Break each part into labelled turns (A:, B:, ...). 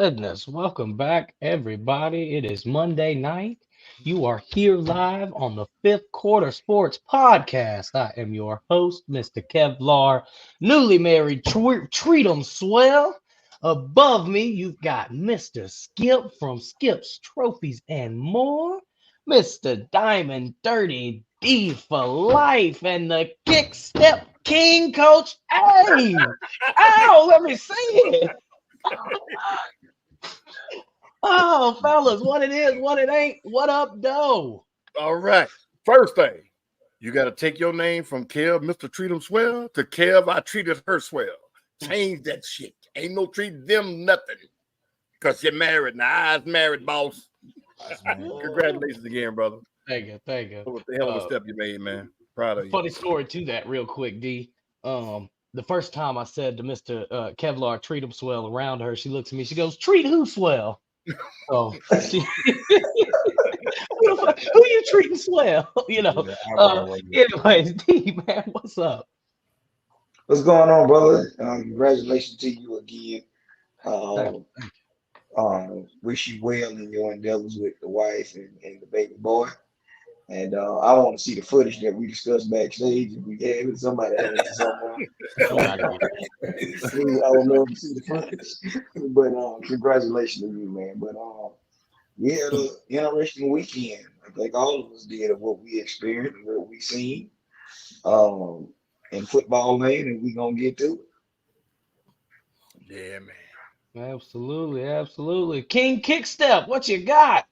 A: goodness. Welcome back, everybody. It is Monday night. You are here live on the Fifth Quarter Sports Podcast. I am your host, Mr. Kevlar, newly married Treat 'em Swell. Above me, you've got Mr. Skip from Skip's Trophies and More, Mr. Diamond Dirty D for life, and the Kick Step King Coach A. Ow, let me see it. Oh, fellas, what it is, what it ain't, what up, though?
B: All right. First thing, you got to take your name from Kev, Mr. Treat 'em Swell, to Kev, I treated her swell. Change that shit. Ain't no treat them nothing. Because you're married. Now, I was married, boss. Congratulations again, brother.
A: Thank you, thank you.
B: What the hell of a step you made, man. Proud of you.
A: Funny story to that, real quick, D. The first time I said to Mr. Kevlar, treat him swell around her, she looks at me, she goes, treat who swell? So, who you treating swell? You know. Anyways, D, man, what's up?
C: What's going on, brother? Congratulations to you again. Wish you well in your endeavors with the wife and the baby boy. And I want to see the footage that we discussed backstage. If we have it, somebody has it somewhere. I would love to see the footage. But congratulations to you, man. But we had an interesting weekend. I think all of us did of what we experienced and what we seen in football land, and we're gonna get to it.
B: Yeah, man.
A: Absolutely, absolutely. King Kickstep, what you got?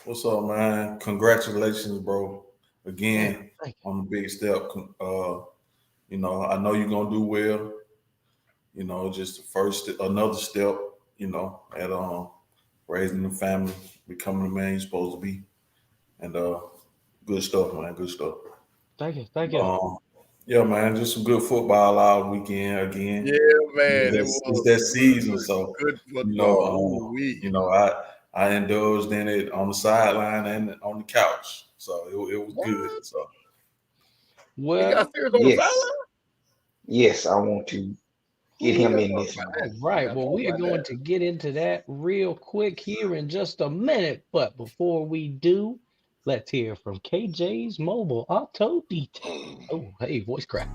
D: What's up, man? Congratulations, bro. Again, on the big step. I know you're gonna do well. Just another step, at raising the family, becoming the man you're supposed to be. And good stuff, man. Good stuff.
A: Thank you.
D: Yeah, man, just some good football all weekend again.
B: Yeah, man.
D: It's that season, so
B: good football.
D: I indulged in it on the sideline and on the couch, so it was good. So,
B: you got serious on the sideline?
C: Yes, I want to get him in this.
A: Right. Well, we are going to get into that real quick here in just a minute. But before we do, let's hear from KJ's Mobile Auto Detail. Oh, hey, voice crack.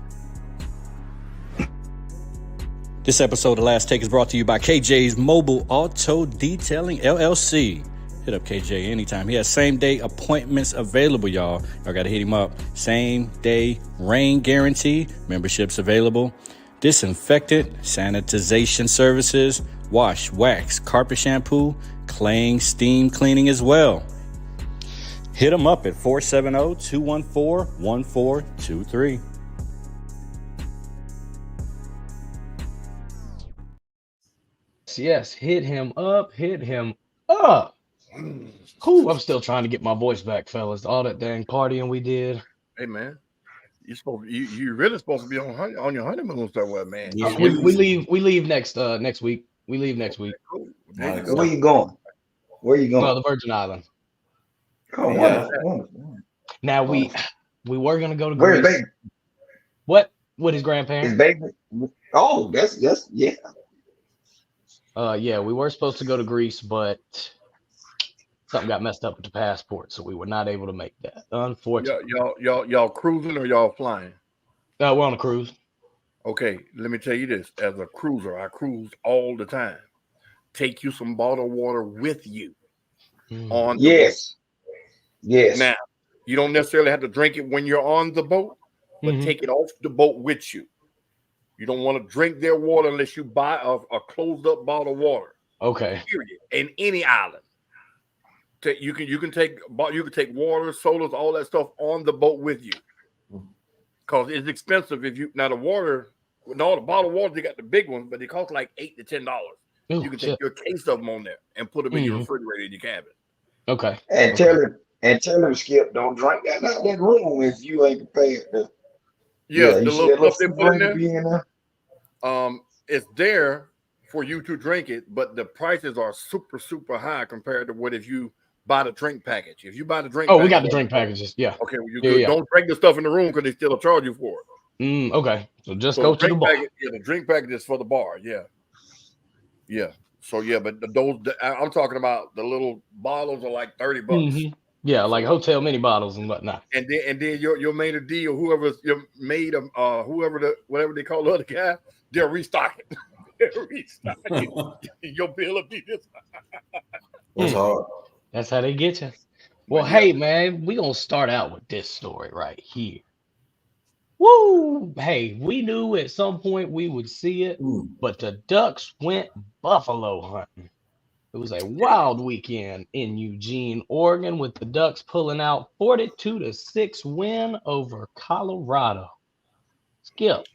A: This episode of Last Take is brought to you by KJ's Mobile Auto Detailing, LLC. Hit up KJ anytime. He has same-day appointments available, y'all. Y'all got to hit him up. Same-day rain guarantee. Memberships available. Disinfectant, sanitization services, wash, wax, carpet shampoo, claying, steam cleaning as well. Hit them up at 470-214-1423. Yes, hit him up. Ooh, I'm still trying to get my voice back, fellas. All that dang partying we did.
B: Hey, man. You really supposed to be on your honeymoon somewhere, man.
A: We leave next week. We leave next week.
B: Cool.
C: Where you going?
A: The Virgin Islands.
C: Oh,
D: Yeah.
C: Wonderful.
A: Now we were gonna go to
C: Where's
A: Greece.
C: baby?
A: What? With his grandparents?
C: Is baby? Oh, that's yeah.
A: Yeah, we were supposed to go to Greece, but something got messed up with the passport, so we were not able to make that. Unfortunately.
B: Y'all cruising or y'all flying?
A: We're on a cruise.
B: Okay, let me tell you this. As a cruiser, I cruise all the time. Take you some bottled water with you. On the boat.
C: Yes.
B: Now, you don't necessarily have to drink it when you're on the boat, but take it off the boat with you. You don't want to drink their water unless you buy a closed up bottle of water.
A: Okay.
B: Period. In any island. You can take water, sodas, all that stuff on the boat with you. Because it's expensive if you now the water, with all the bottled water, they got the big ones, but they cost like $8 to $10. You can take your case of them on there and put them in your refrigerator in your cabin.
A: Okay.
C: And tell him, Skip, don't drink that out that room if you ain't prepared.
B: The little stuff they put in
C: there.
B: It's there for you to drink it, but the prices are super, super high compared to what if you buy the drink package. If you buy the drink,
A: we got the drink packages. Yeah.
B: Okay, well, you don't drink the stuff in the room because they still charge you for it.
A: Okay, so go to the bar.
B: The drink package is for the bar. Yeah. So yeah, but I'm talking about the little bottles are like $30.
A: Mm-hmm. Yeah, like hotel mini bottles and whatnot.
B: And then your made a deal, whoever's your made whatever they call the other guy, they'll restock it. They'll restock it. Your bill will be this.
D: That's hard.
A: That's how they get you. Well,
B: But yeah.
A: hey man, we gonna start out with this story right here. Woo! Hey, we knew at some point we would see it, but the Ducks went buffalo hunting. It was a wild weekend in Eugene, Oregon, with the Ducks pulling out 42-6 win over Colorado. Skip,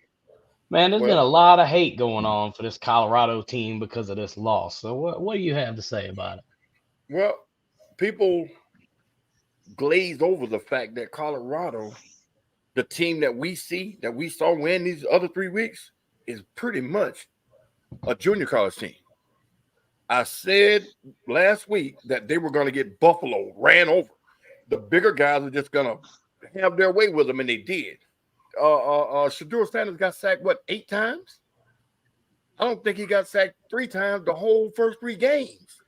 A: man, there's been a lot of hate going on for this Colorado team because of this loss. So what do you have to say about it?
B: Well, people glaze over the fact that Colorado, the team that we saw win these other 3 weeks, is pretty much a junior college team. I said last week that they were going to get Buffalo ran over. The bigger guys are just going to have their way with them, and they did. Shedeur Sanders got sacked, 8 times? I don't think he got sacked 3 times the whole first 3 games.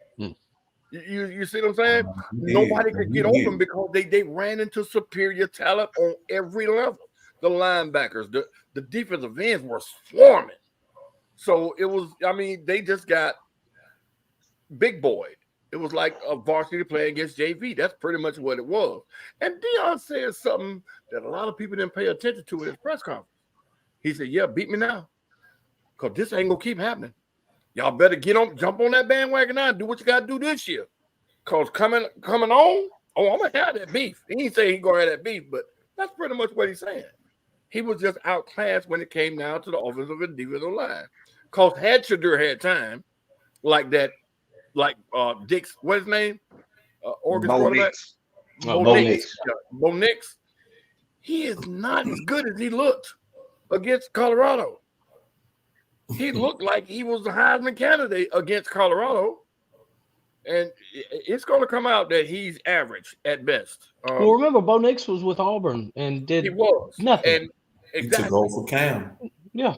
B: You see what I'm saying? Nobody could get over them because they ran into superior talent on every level. The linebackers, the defensive ends were swarming. So it was, they just got big boy. It was like a varsity play against JV. That's pretty much what it was. And Deion said something that a lot of people didn't pay attention to at his press conference. He said, yeah, beat me now, because this ain't going to keep happening. Y'all better jump on that bandwagon now and do what you got to do this year. Because coming on, I'm going to have that beef. He didn't say he's going to have that beef, but that's pretty much what he's saying. He was just outclassed when it came down to the offensive and defensive line. Because had Shedeur had time, like that, Dick's, what's his name? Oregon quarterback? Bo Nix. He is not as good as he looked against Colorado. He looked like he was the Heisman candidate against Colorado. And it's going to come out that he's average at best.
A: Well, remember, Bo Nix was with Auburn and did nothing.
B: And exactly.
D: To go for Cam.
A: Yeah.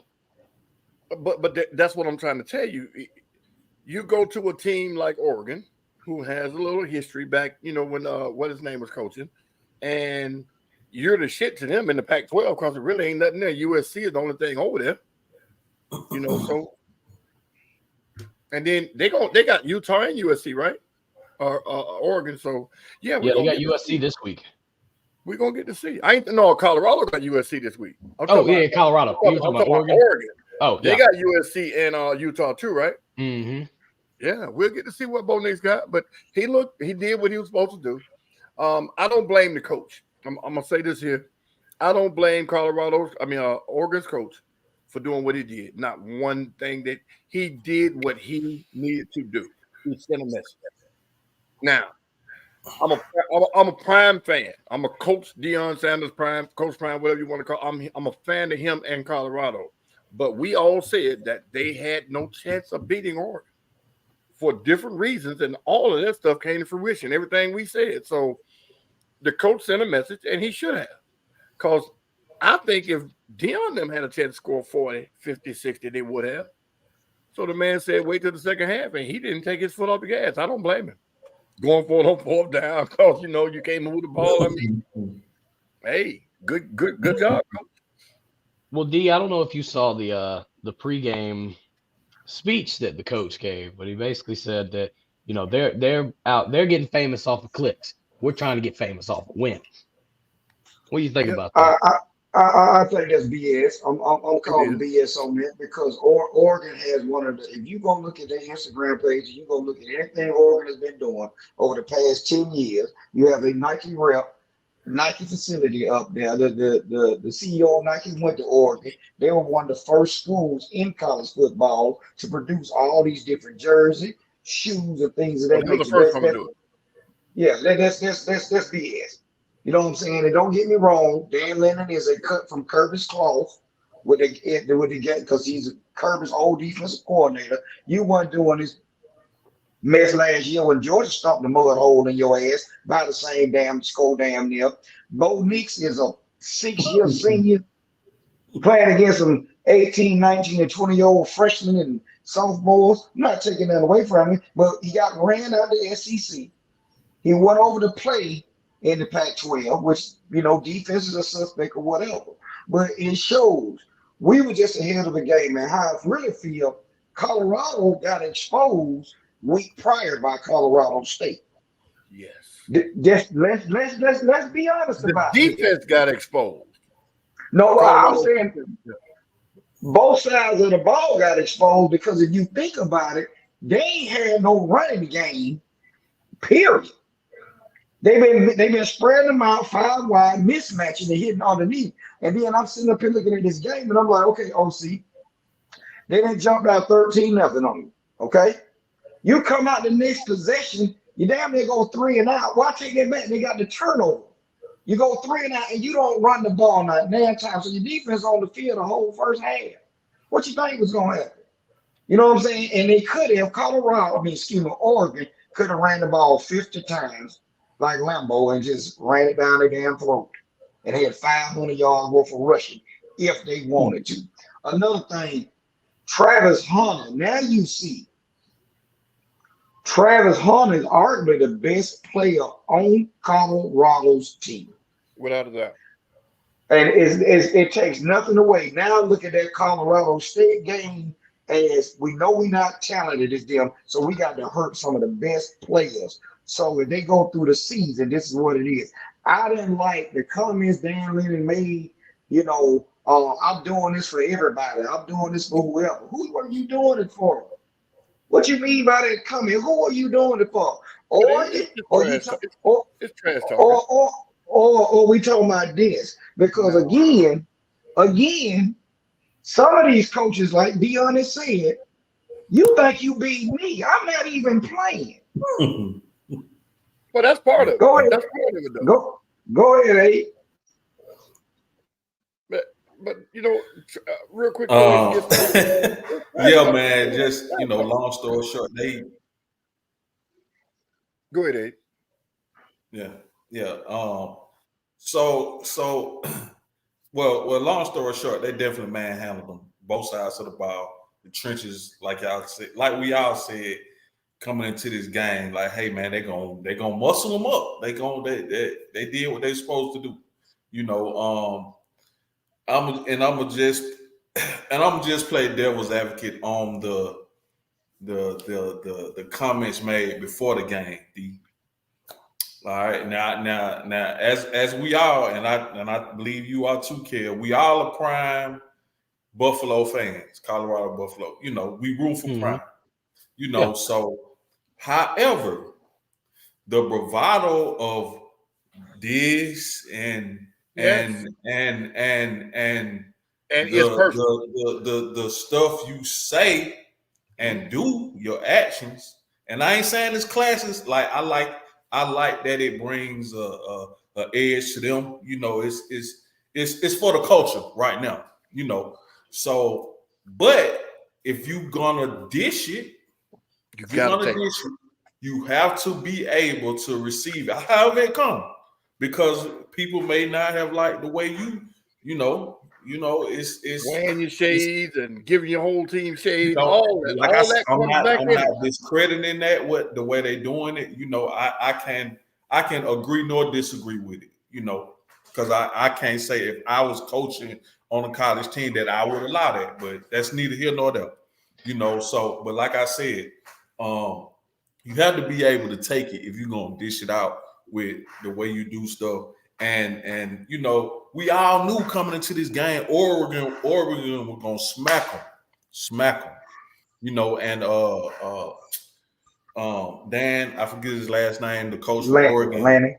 B: But that's what I'm trying to tell you. You go to a team like Oregon, who has a little history back, when what his name was coaching, and you're the shit to them in the Pac-12 because it really ain't nothing there. USC is the only thing over there, So, and then they got Utah and USC, right? Or Oregon. So
A: yeah, they got USC this week.
B: We're gonna get to see. Colorado got USC this week.
A: Colorado. You're talking about Oregon.
B: Oh, they got USC and Utah too, right?
A: Mm-hmm.
B: Yeah, we'll get to see what Bo Nix got, but he did what he was supposed to do. I don't blame the coach. I'm gonna say this here. I don't blame Oregon's coach for doing what he did. Not one thing that he did what he needed to do. He sent a message. Now, I'm a Prime fan. I'm a Coach Deion Sanders Coach Prime, whatever you want to call. I'm a fan of him and Colorado. But we all said that they had no chance of beating Oregon for different reasons, and all of that stuff came to fruition, everything we said. So the coach sent a message, and he should have. Because I think if Deion them had a chance to score 40, 50, 60, they would have. So the man said, wait till the second half, and he didn't take his foot off the gas. I don't blame him. Going for it on 4th down because, you can't move the ball. Hey, good job, coach.
A: Well, D, I don't know if you saw the pregame speech that the coach gave, but he basically said that they're getting famous off of clicks. We're trying to get famous off of wins. What do you think about that?
C: I think that's BS. I'm calling BS on that because Oregon has one of the. If you go look at their Instagram page, you go look at anything Oregon has been doing over the past 10 years. You have a Nike facility up there. The CEO of Nike went to Oregon. They were one of the first schools in college football to produce all these different jerseys, shoes, and things of that nature. Yeah, that's BS. You know what I'm saying? And don't get me wrong, Dan Lennon is a cut from Kirby's cloth with the game because he's Kirby's old defensive coordinator. You weren't doing this mess last year when Georgia stomped the mud hole in your ass by the same damn score damn near. Bo Nix is a 6-year senior playing against some 18, 19, and 20-year-old freshmen and sophomores. I'm not taking that away from him, but he got ran out of the SEC. He went over to play in the Pac-12, which, defense is a suspect or whatever. But it shows we were just ahead of the game, man. How I really feel, Colorado got exposed week prior by Colorado State.
B: Yes.
C: Just let's be honest about
B: The
C: it.
B: defense got exposed.
C: No,
B: Colorado.
C: I'm saying both sides of the ball got exposed because if you think about it, they ain't had no running game, period. They've been spreading them out 5 wide, mismatching and hitting underneath. And then I'm sitting up here looking at this game and I'm like, okay, OC, they didn't jump out 13-0 on you. Okay. You come out the next possession, you damn near go 3 and out. Why take that back? They got the turnover. You go 3 and out and you don't run the ball 9 times. So your defense on the field the whole first half. What you think was gonna happen? You know what I'm saying? And they could have Oregon could have ran the ball 50 times like Lambeau and just ran it down their damn throat and had 500 yards worth of rushing if they wanted to. Another thing, Travis Hunter. Now you see Travis Hunter is arguably the best player on Colorado's team.
B: Without a doubt.
C: And it takes nothing away. Now look at that Colorado State game. As we know we're not talented as them, so we got to hurt some of the best players. So if they go through the season, this is what it is. I didn't like the comments Dan Lennon made, I'm doing this for everybody. I'm doing this for whoever. Who are you doing it for? What you mean by that comment? Who are you doing it for?
B: It's trash talk.
C: Or we talking about this? Because again, some of these coaches, like Deion has said, you think you beat me. I'm not even playing.
B: Well, that's part of it.
C: Go ahead.
B: That's part of it, though.
C: Go ahead, Abe.
B: But real quick.
D: Yeah, man. Just long story short,
B: Go ahead, Abe.
D: Yeah. So well, long story short, they definitely manhandled them both sides of the ball. The trenches, like y'all said, like we all said, coming into this game, like, hey man, they gonna muscle them up. They did what they supposed to do. I'm just play devil's advocate on the comments made before the game. All right, now, as we all, and I believe you are too, Kel, we all are prime Buffalo fans, Colorado Buffalo. We root for prime.
A: Yeah.
D: So, however, the bravado of this and
B: Yes.
D: and
B: it's personal.
D: the stuff you say and do, your actions, and I ain't saying it's classes. Like I like that it brings a edge to them. It's for the culture right now. So, but if you gonna dish it, you have to be able to receive it, however it comes, because people may not have liked the way it's
B: wearing your shades and giving your whole team shades.
D: I'm not discrediting that the way they're doing it. I can agree nor disagree with it. Because I can't say if I was coaching on a college team that I would allow that, but that's neither here nor there. So, but like I said, you have to be able to take it if you're gonna dish it out with the way you do stuff. And we all knew coming into this game, Oregon were gonna smack them. And Dan, I forget his last name, the coach for Oregon.
C: Lanny.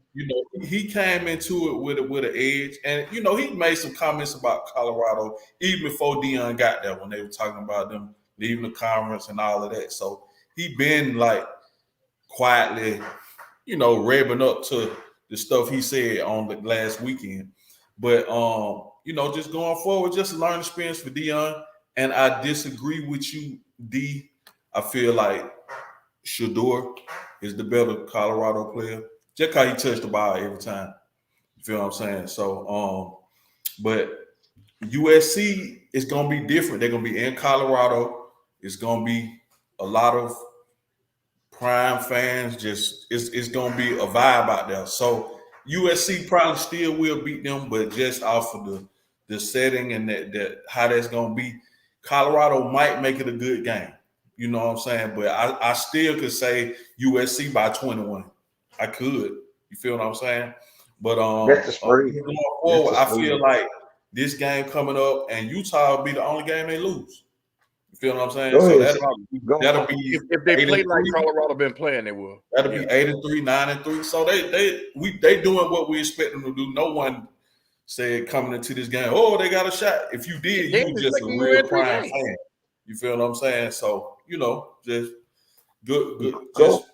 D: He came into it with an edge, and he made some comments about Colorado even before Deion got there when they were talking about them leaving the conference and all of that. So he been like quietly, revving up to the stuff he said on the last weekend. But just going forward, just a learning experience for Deion. And I disagree with you, D. I feel like Shador is the better Colorado player. Just how he touched the ball every time. You feel what I'm saying? So, but USC is gonna be different. They're gonna be in Colorado. It's gonna be a lot of prime fans. Just it's gonna be a vibe out there. So USC probably still will beat them, but just off of the setting and that how that's gonna be, Colorado might make it a good game. You know what I'm saying? But I still could say USC by 21. I could. You feel what I'm saying? But
C: That's the spread.
D: going forward, I feel like this game coming up and Utah will be the only game they lose. You feel what I'm saying?
C: Go
D: So
C: ahead.
D: that'll be
B: if they play like Colorado been playing, they will.
D: That'll be 8-3, 9-3. So they doing what we expect them to do. No one said coming into this game, oh, they got a shot. If you did, you were just a real prime fan. You feel what I'm saying? So, just good. Just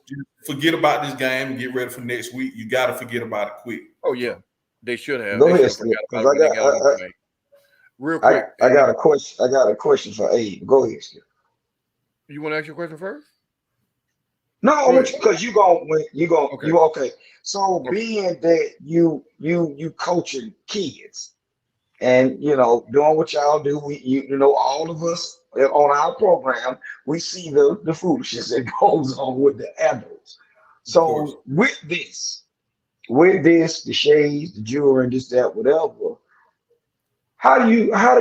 D: forget about this game and get ready for next week. You got to forget about it quick.
B: Oh, yeah. They should have.
C: Go ahead, because
B: real quick.
C: I got a question. I got a question for Abe. Go ahead, Skip.
B: You want to ask your question first?
C: No, because you go.
B: Okay.
C: You okay? So being that you coaching kids, and doing what y'all do, all of us on our program, we see the foolishness that goes on with the adults. So with this, the shades, the jewelry, and this, that, whatever. How do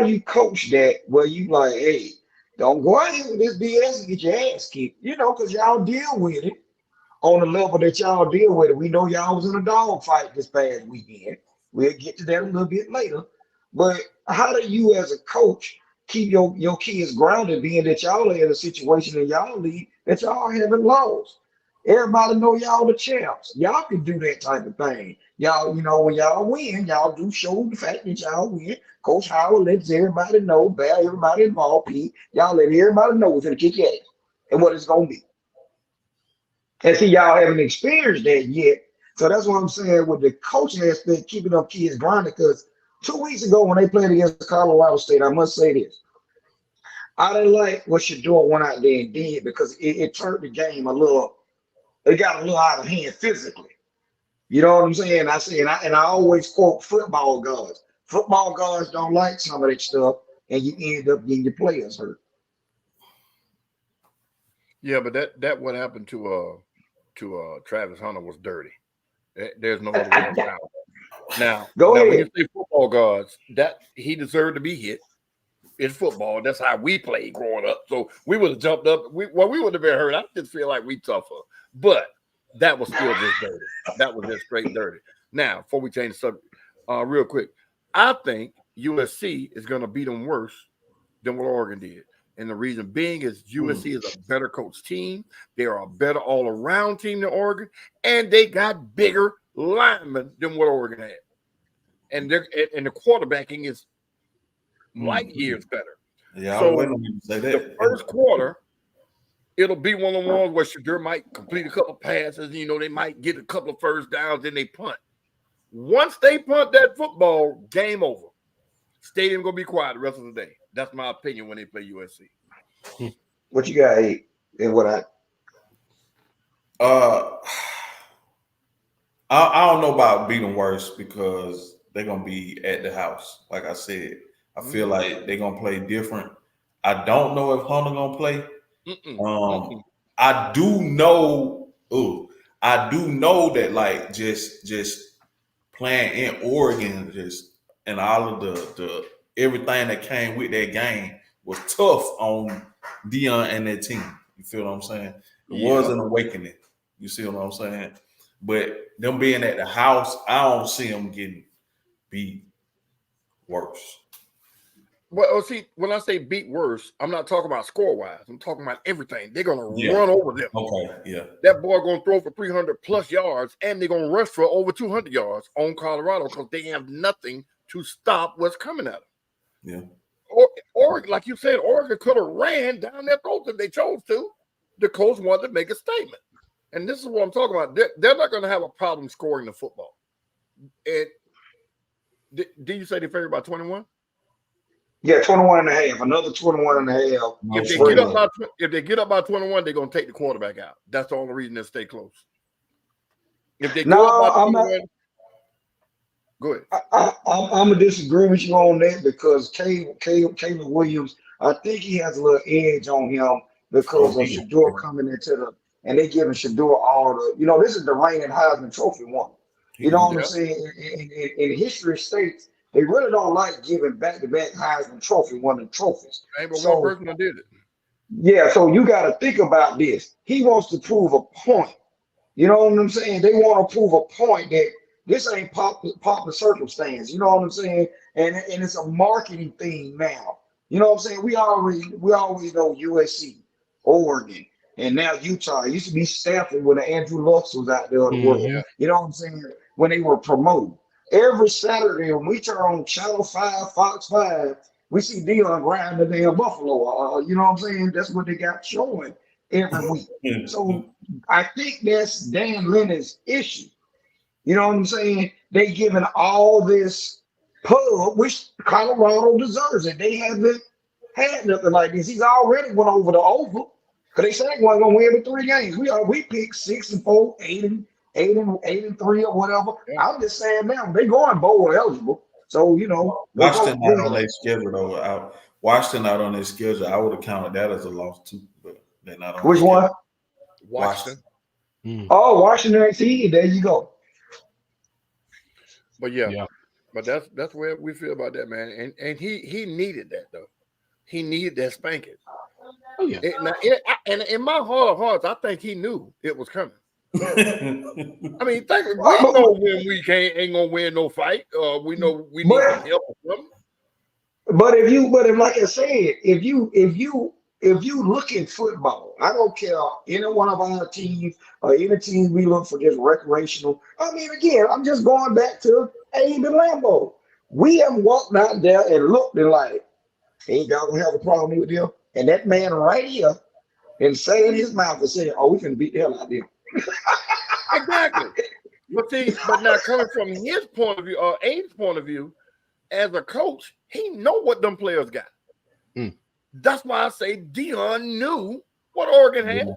C: you coach that where you like, hey, don't go out here with this BS and get your ass kicked, because y'all deal with it on the level that y'all deal with it. We know y'all was in a dog fight this past weekend. We'll get to that a little bit later. But how do you as a coach keep your kids grounded, being that y'all are in a situation in y'all league that y'all haven't lost? Everybody know y'all the champs. Y'all can do that type of thing. Y'all, when y'all win, y'all do show the fact that y'all win. Coach Howard lets everybody know, everybody involved, Pete. Y'all let everybody know what's gonna kick your ass and what it's gonna be. And see, y'all haven't experienced that yet. So that's what I'm saying with the coaching aspect, keeping up kids grounded. Because 2 weeks ago when they played against Colorado State, I must say this. I didn't like what Shador went out there and did, because it turned the game it got a little out of hand physically. You know what I'm saying? I always quote football guards. Football guards don't like some of that stuff, and you end up getting your players hurt.
B: Yeah, but that what happened to Travis Hunter was dirty. There's no other way around it. Now when you say football guards, that he deserved to be hit. It's football. That's how we played growing up. So we would have jumped up. We would have been hurt. I just feel like we tougher. But that was still just dirty. That was just straight dirty. Now, before we change the subject, real quick, I think USC is going to beat them worse than what Oregon did. And the reason being is USC is a better coach team. They are a better all-around team than Oregon. And they got bigger linemen than what Oregon had. And the quarterbacking is light years better.
D: Yeah,
B: so
D: I wouldn't even say that.
B: The first quarter, it'll be one of the ones where Shadur might complete a couple passes. They might get a couple of first downs, then they punt. Once they punt that football, game over. Stadium gonna be quiet the rest of the day. That's my opinion when they play USC.
C: What you got, Abe? And what
D: I don't know about beating worse, because they're gonna be at the house. Like I said, I feel like they're gonna play different. I don't know if Hunter gonna play. I do know that like just playing in Oregon, and all of the everything that came with that game was tough on Dion and that team. You feel what I'm saying? It was an awakening. You see what I'm saying? But them being at the house, I don't see them getting beat worse.
B: Well, see, when I say beat worse, I'm not talking about score-wise. I'm talking about everything. They're going to run over them.
D: Okay, yeah.
B: That boy going to throw for 300-plus yards, and they're going to rush for over 200 yards on Colorado, because they have nothing to stop what's coming at them.
D: Yeah.
B: Oregon, like you said, Oregon could have ran down their throats if they chose to. The coach wanted to make a statement. And this is what I'm talking about. They're not going to have a problem scoring the football. And did you say they favored by 21?
C: Yeah, 21 and a half. Another 21 and a half.
B: If they get up by 21, they're going to take the quarterback out. That's the only reason they stay close. If they go up by 21, Go ahead.
C: I'm gonna disagree with you on that because Caleb Williams, I think he has a little edge on him because
D: Oh,
C: of Shador coming into the and they giving Shador all the this is the reigning Heisman Trophy one.
D: he
C: You know
D: gonna
C: what I'm
B: Yeah.
C: saying? In history states, they really don't like giving back-to-back Heisman Trophy winning trophies.
B: Ain't but one
C: So
B: person that did it.
C: yeah, so you got to think about this. He wants to prove a point. You know what I'm saying? They want to prove a point that this ain't popular circumstance. You know what I'm saying? And it's a marketing thing now. You know what I'm saying? We always know USC, Oregon, and now Utah. It used to be Stanford when Andrew Luck was out there to work.
A: Mm-hmm.
C: You know what I'm saying? When they were promoted. Every Saturday when we turn on Channel 5, Fox 5, we see Dion riding the damn Buffalo. You know what I'm saying? That's what they got showing every week. So I think that's Dan Leonard's issue. You know what I'm saying? They giving all this pub, which Colorado deserves it. They haven't had nothing like this. He's already went over the over because they said they weren't gonna win every 3 games. We picked 6-4, 8-3 or whatever.
B: Yeah.
C: I'm just saying now they going bowl eligible. So they
D: Washington
C: go
D: not on their schedule though. Washington not on their schedule. I would have counted that as a loss too, but they're not on
C: which
D: their
C: one?
D: schedule.
B: Washington.
C: Oh, Washington. See, there you go.
B: But yeah,
A: Yeah.
B: but that's where we feel about that, man. And he needed that though. He needed that spanking.
A: Oh yeah.
B: And in my heart of hearts, I think he knew it was coming. I mean, we
C: But,
B: know when we ain't gonna win no fight. We know we need some help or something.
C: but if like I said, if you look at football, I don't care any one of our teams or any team we look for just recreational. I mean, again, I'm just going back to Abe and Lambeau. We have walked out there and looked and like, ain't y'all gonna have a problem with them? And that man right here and say in his mouth and say, "Oh, we can beat the hell out of them."
B: Exactly. But now coming from his point of view, or Abe's point of view, as a coach, he know what them players got. That's why I say Dion knew what Oregon had.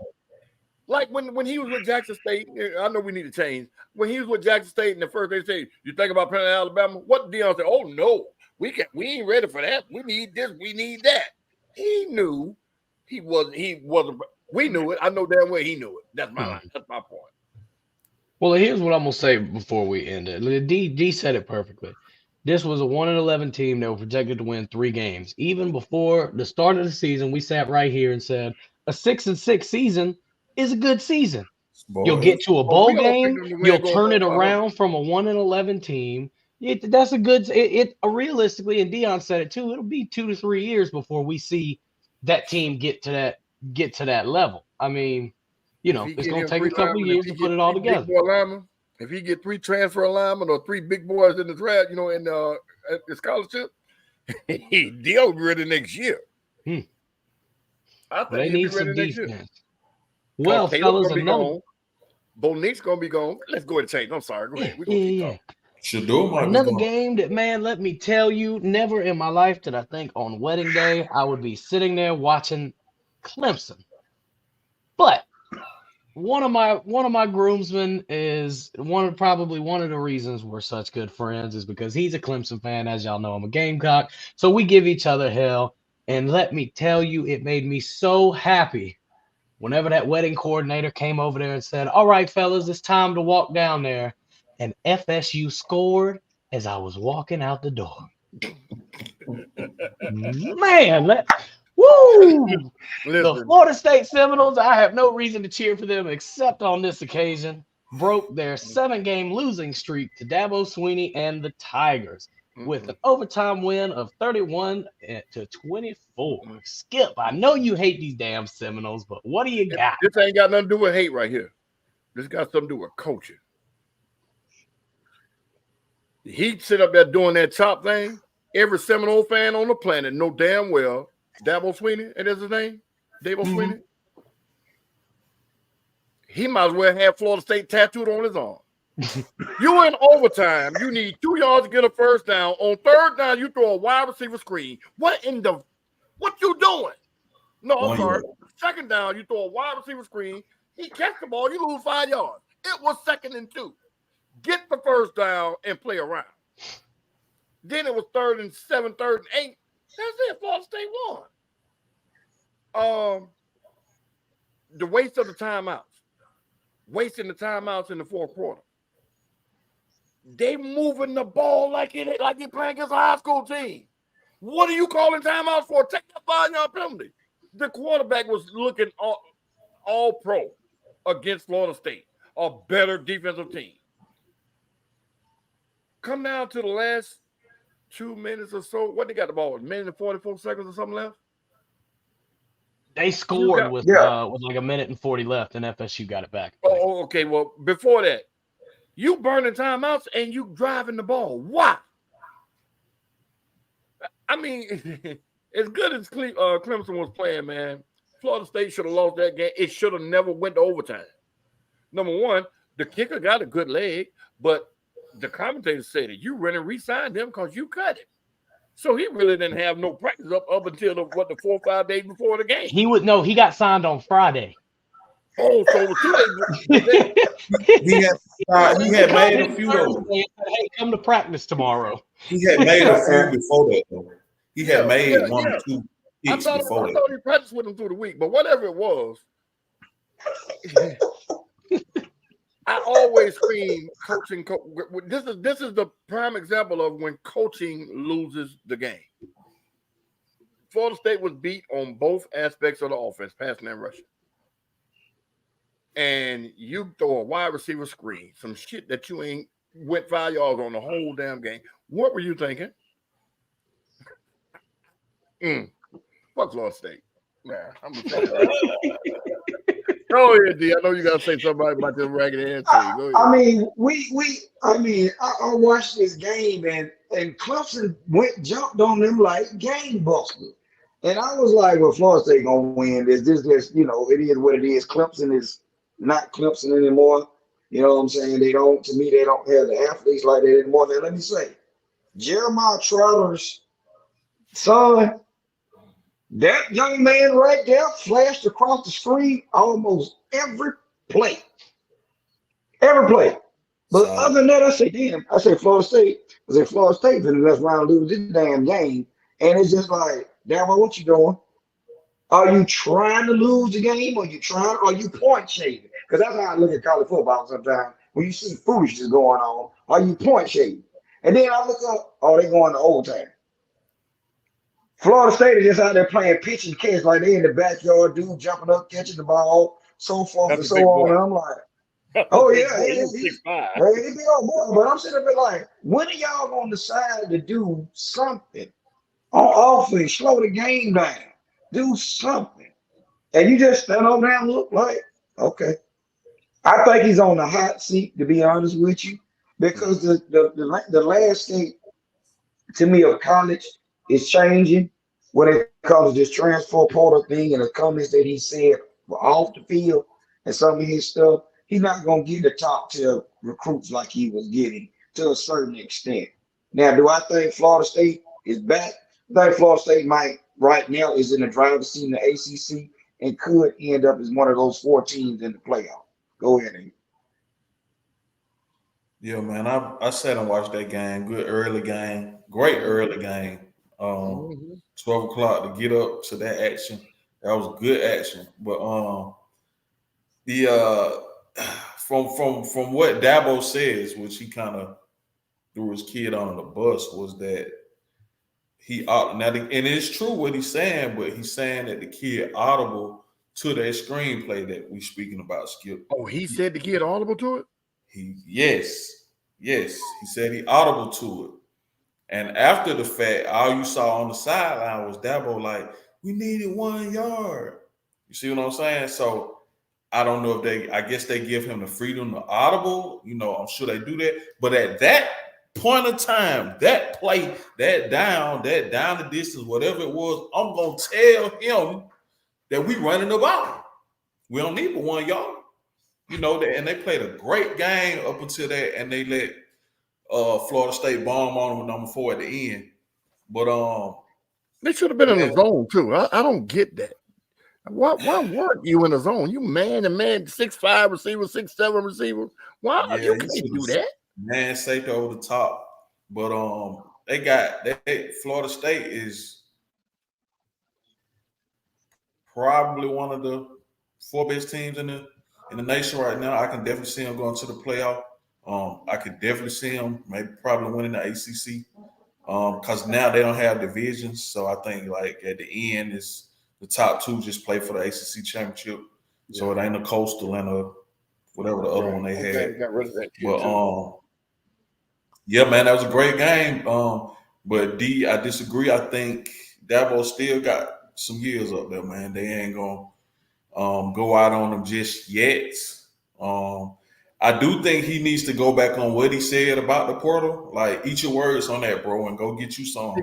B: Like when he was with Jackson State, I know we need to change. When he was with Jackson State in the first, they say, "You think about playing Alabama?" What Dion said? "Oh no, we ain't ready for that. We need this. We need that." He knew he wasn't. We knew it. I know damn well he knew it. That's my line. That's my point.
A: Well, here's what I'm gonna say before we end it. D said it perfectly. This was a 1-11 team that were projected to win 3 games. Even before the start of the season, we sat right here and said a 6-6 season is a good season. You'll get to a
B: Oh, we
A: bowl
B: all picked
A: game.
B: them to win
A: You'll
B: going
A: turn it
B: above 500.
A: around from a 1-11 team. That's a good. Realistically, and Dion said it too. It'll be 2 to 3 years before we see that team get to that level. I mean,
B: If he
A: it's
B: get
A: gonna
B: him
A: take a
B: 3
A: couple of
B: linemen, if
A: years
B: he
A: to put
B: get
A: it all
B: 3
A: together.
B: big boy linemen, if he get 3 transfer linemen or 3 big boys in the draft, in the scholarship, Dion be ready next year. I think
A: They
B: he'll be
A: need some
B: ready next year.
A: defense.
B: Well,
A: Well,
B: Taylor's
A: fellas,
B: gonna be
A: another.
B: gone. Bo Nick's gonna be gone. Let's go ahead and change. I'm sorry. Go ahead. We're gonna keep talking.
D: Shador might be
A: Another
D: gone.
A: game that, man, let me tell you, never in my life did I think on wedding day I would be sitting there watching Clemson. But one of my groomsmen is probably one of the reasons we're such good friends is because he's a Clemson fan. As y'all know, I'm a Gamecock. So we give each other hell. And let me tell you, it made me so happy whenever that wedding coordinator came over there and said, "All right, fellas, it's time to walk down there." And FSU scored as I was walking out the door. Man, woo! The
B: Listen,
A: Florida State Seminoles, I have no reason to cheer for them except on this occasion, broke their 7-game losing streak to Dabo Swinney and the Tigers with an overtime win of 31-24. Skip, I know you hate these damn Seminoles, but what do you got?
B: this ain't got nothing to do with hate right here. This got something to do with coaching. He sit up there doing that chop thing. Every Seminole fan on the planet know damn well Dabo Swinney, and that's his name, Dabo Swinney. He might as well have Florida State tattooed on his arm. You in overtime, you need 2 yards to get a first down. On 3rd down, you throw a wide receiver screen. What you doing? No, I'm sorry. 2nd down, you throw a wide receiver screen. He catch the ball, you lose 5 yards. It was 2nd and 2. Get the first down and play around. Then it was 3rd and 7, 3rd and 8. That's it. Florida State won. The waste of the timeouts, wasting the timeouts in the 4th quarter. They moving the ball like they playing against a high school team. What are you calling timeouts for? Take that 5-yard penalty. The quarterback was looking all pro against Florida State, a better defensive team. Come down to the last 2 minutes or so. What they got the ball? A minute and 44 seconds or something left?
A: They scored with like a minute and 40 left, and FSU got it back.
B: Oh, okay. Well, before that, you burning timeouts and you driving the ball. Why? I mean, as good as Clemson was playing, man, Florida State should have lost that game. It should have never went to overtime. Number one, the kicker got a good leg, but the commentator said that you really re-signed him because you cut it. So he really didn't have no practice up until the 4 or 5 days before the game.
A: He got signed on Friday.
B: Oh, so it was 2 days.
D: he had made a few of them.
A: Hey, come to practice tomorrow.
D: He had made a few before that, though. He had made 1 or 2 hits before that.
B: I thought he practiced with him through the week, but whatever it was, I always scream coaching. This is the prime example of when coaching loses the game. Florida State was beat on both aspects of the offense, passing and rushing. And you throw a wide receiver screen, some shit that you ain't went 5 yards on the whole damn game. What were you thinking? Fuck Florida State. Nah, I'm gonna say that. Go ahead, D. I know you gotta say something about this ragged ass team.
C: I mean, I watched this game and Clemson jumped on them like gangbusters. And I was like, well, Florida State gonna win this. This, it is what it is. Clemson is not Clemson anymore. You know what I'm saying? They don't have the athletes like that anymore. Now, let me say, Jeremiah Trotter's son, that young man right there flashed across the screen almost every play. Every play. But other than that, I say Florida State. Florida State for the next round lose this damn game. And it's just like, damn, what you doing? Are you trying to lose the game? Or are you point shaving? Because that's how I look at college football sometimes. When you see foolishness going on, are you point shaving? And then I look up, they going to overtime. Florida State is just out there playing pitch and catch like they in the backyard, dude jumping up, catching the ball, so forth and so on. And I'm like, oh yeah, he's big old boy. But I'm sitting there like, when are y'all going to decide to do something on offense, slow the game down, do something? And you just stand over there and look like, okay. I think he's on the hot seat, to be honest with you, because the landscape to me of college is changing when it comes to this transfer portal thing and the comments that he said off the field and some of his stuff. He's not going to get the top tier recruits like he was getting to a certain extent. Now, do I think Florida State is back? I think Florida State might right now is in the driver's seat in the ACC and could end up as one of those 4 teams in the playoff. Go ahead, Nate.
D: Yeah, man, I sat and watched that game. Good early game. Great early game. 12 o'clock to get up to that action. That was good action. But from what Dabo says, which he kind of threw his kid on the bus, was that and it's true what he's saying, but he's saying that the kid audible to that screenplay that we speaking about, Skip.
B: Oh, he said the kid audible to it?
D: Yes. He said he audible to it. And after the fact, all you saw on the sideline was Dabo like, we needed 1 yard. You see what I'm saying? So I don't know if I guess they give him the freedom to audible. I'm sure they do that. But at that point of time, that play, that down the distance, whatever it was, I'm going to tell him that we running the ball. We don't need but 1 yard. And they played a great game up until that, and they let Florida State bomb on them with number 4 at the end. But
B: they should have been in the zone too. I don't get that. Why weren't you in the zone? You man 6'5" receiver, 6'7" receiver. Why you can't do that?
D: Man safety over the top. But Florida State is probably one of the 4 best teams in the nation right now. I can definitely see them going to the playoff. I could definitely see them maybe probably winning the ACC because now they don't have divisions. So I think like at the end, it's the top 2 just play for the ACC championship. Yeah. So it ain't a Coastal and a whatever the other one they had.
B: Got rid of that
D: but yeah, man, that was a great game. But D, I disagree. I think Dabo still got some years up there, man. They ain't gonna go out on them just yet. I do think he needs to go back on what he said about the portal. Like, eat your words on that, bro, and go get you some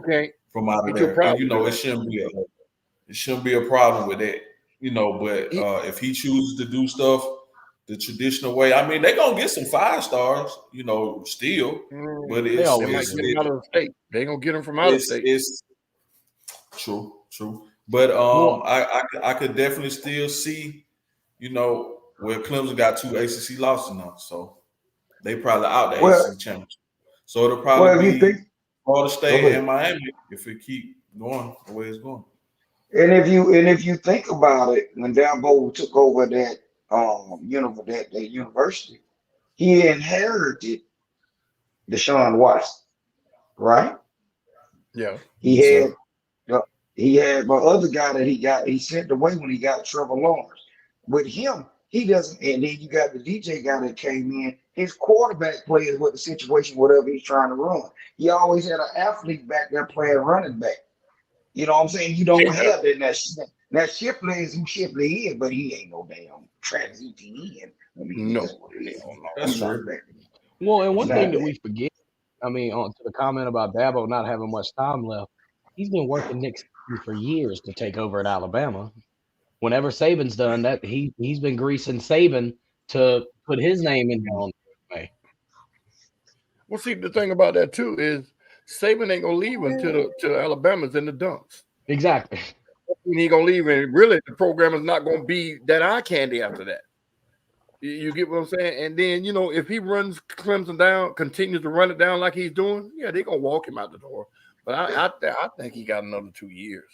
D: from out of there. And, it shouldn't be a problem with that, But if he chooses to do stuff the traditional way, I mean, they're gonna get some 5 stars, still. But
B: they might get him out of the state. They're gonna get him from out of state.
D: It's true. But I could definitely still see, where Clemson got 2 ACC losses now, so they probably out the ACC championship. So it'll probably be Florida State and Miami if it keep going the way it's going.
C: And if you think about it, when Dabo took over that that university, he inherited Deshaun Watson, right?
B: Yeah.
C: He had my other guy that he sent away when he got Trevor Lawrence. With him, he doesn't, and then you got the DJ guy that came in. His quarterback plays with the situation, whatever he's trying to run. He always had an athlete back there playing running back. You know what I'm saying? You don't have that. Now Shipley is who Shipley is, but he ain't no damn Travis Etienne. I mean,
B: no.
A: That's true. Well, and one thing that we forget, I mean, on to the comment about Dabo not having much time left, he's been working Nick Saban for years to take over at Alabama. Whenever Saban's done that, he's been greasing Saban to put his name in on the way.
B: Well, see, the thing about that too is Saban ain't gonna leave until Alabama's in the dumps.
A: Exactly.
B: He ain't gonna leave, and really, the program is not gonna be that eye candy after that. You get what I'm saying? And then, if he runs Clemson down, continues to run it down like he's doing, yeah, they're gonna walk him out the door. But I think he got another 2 years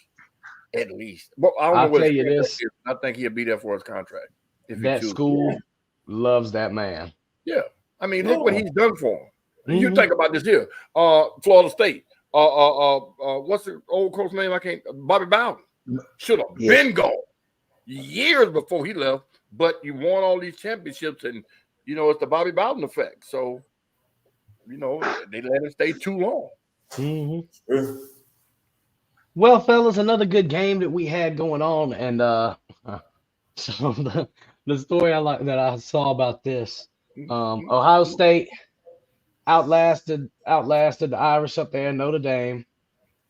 B: at least. Well, I don't know what his contract is. I think he'll be there for his contract.
A: That school loves that man.
B: Yeah, I mean, look what he's done for him. Mm-hmm. You think about this here, Florida State. What's the old coach name? Bobby Bowden should have been gone years before he left. But you won all these championships, and it's the Bobby Bowden effect. So, they let him stay too long.
A: Mm-hmm. Well, fellas, another good game that we had going on, and so the story that I saw about this, Ohio State outlasted the Irish up there in Notre Dame,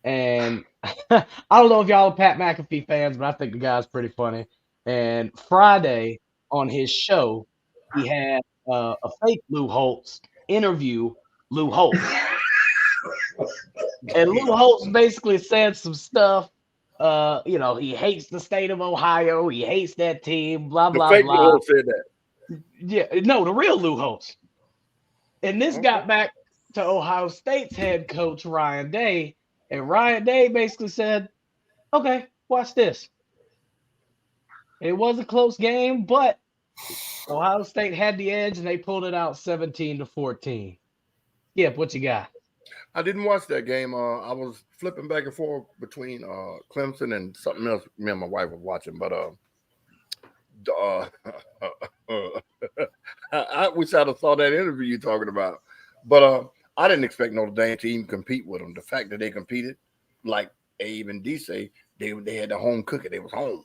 A: and I don't know if y'all are Pat McAfee fans, but I think the guy's pretty funny. And Friday on his show, he had a fake Lou Holtz interview Lou Holtz. And Lou Holtz basically said some stuff. He hates the state of Ohio. He hates that team, blah, blah, blah. The fake Lou
B: Holtz said that.
A: Yeah, no, the real Lou Holtz. And this got back to Ohio State's head coach, Ryan Day. And Ryan Day basically said, okay, watch this. It was a close game, but Ohio State had the edge, and they pulled it out 17-14. Yep, what you got?
B: I didn't watch that game. I was flipping back and forth between Clemson and something else me and my wife was watching. But I wish I'd have saw that interview you're talking about. But I didn't expect Notre Dame to even compete with them. The fact that they competed, like Abe and D say, they had the home cooking. They was home.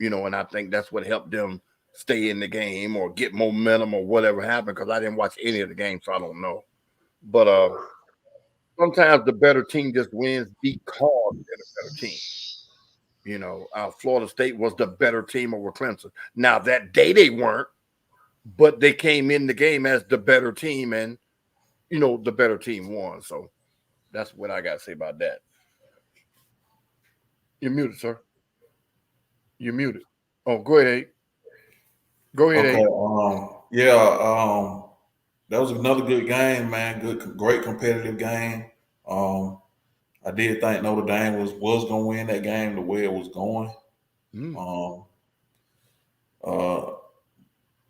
B: And I think that's what helped them stay in the game or get momentum or whatever happened, because I didn't watch any of the games, so I don't know. But sometimes the better team just wins because they're the better team. Florida State was the better team over Clemson. Now, that day they weren't, but they came in the game as the better team, and, the better team won. So that's what I got to say about that. You're muted, sir. You're muted. Oh, go ahead. Go ahead.
D: Okay. that was another good game, man. Great competitive game. I did think Notre Dame was going to win that game the way it was going.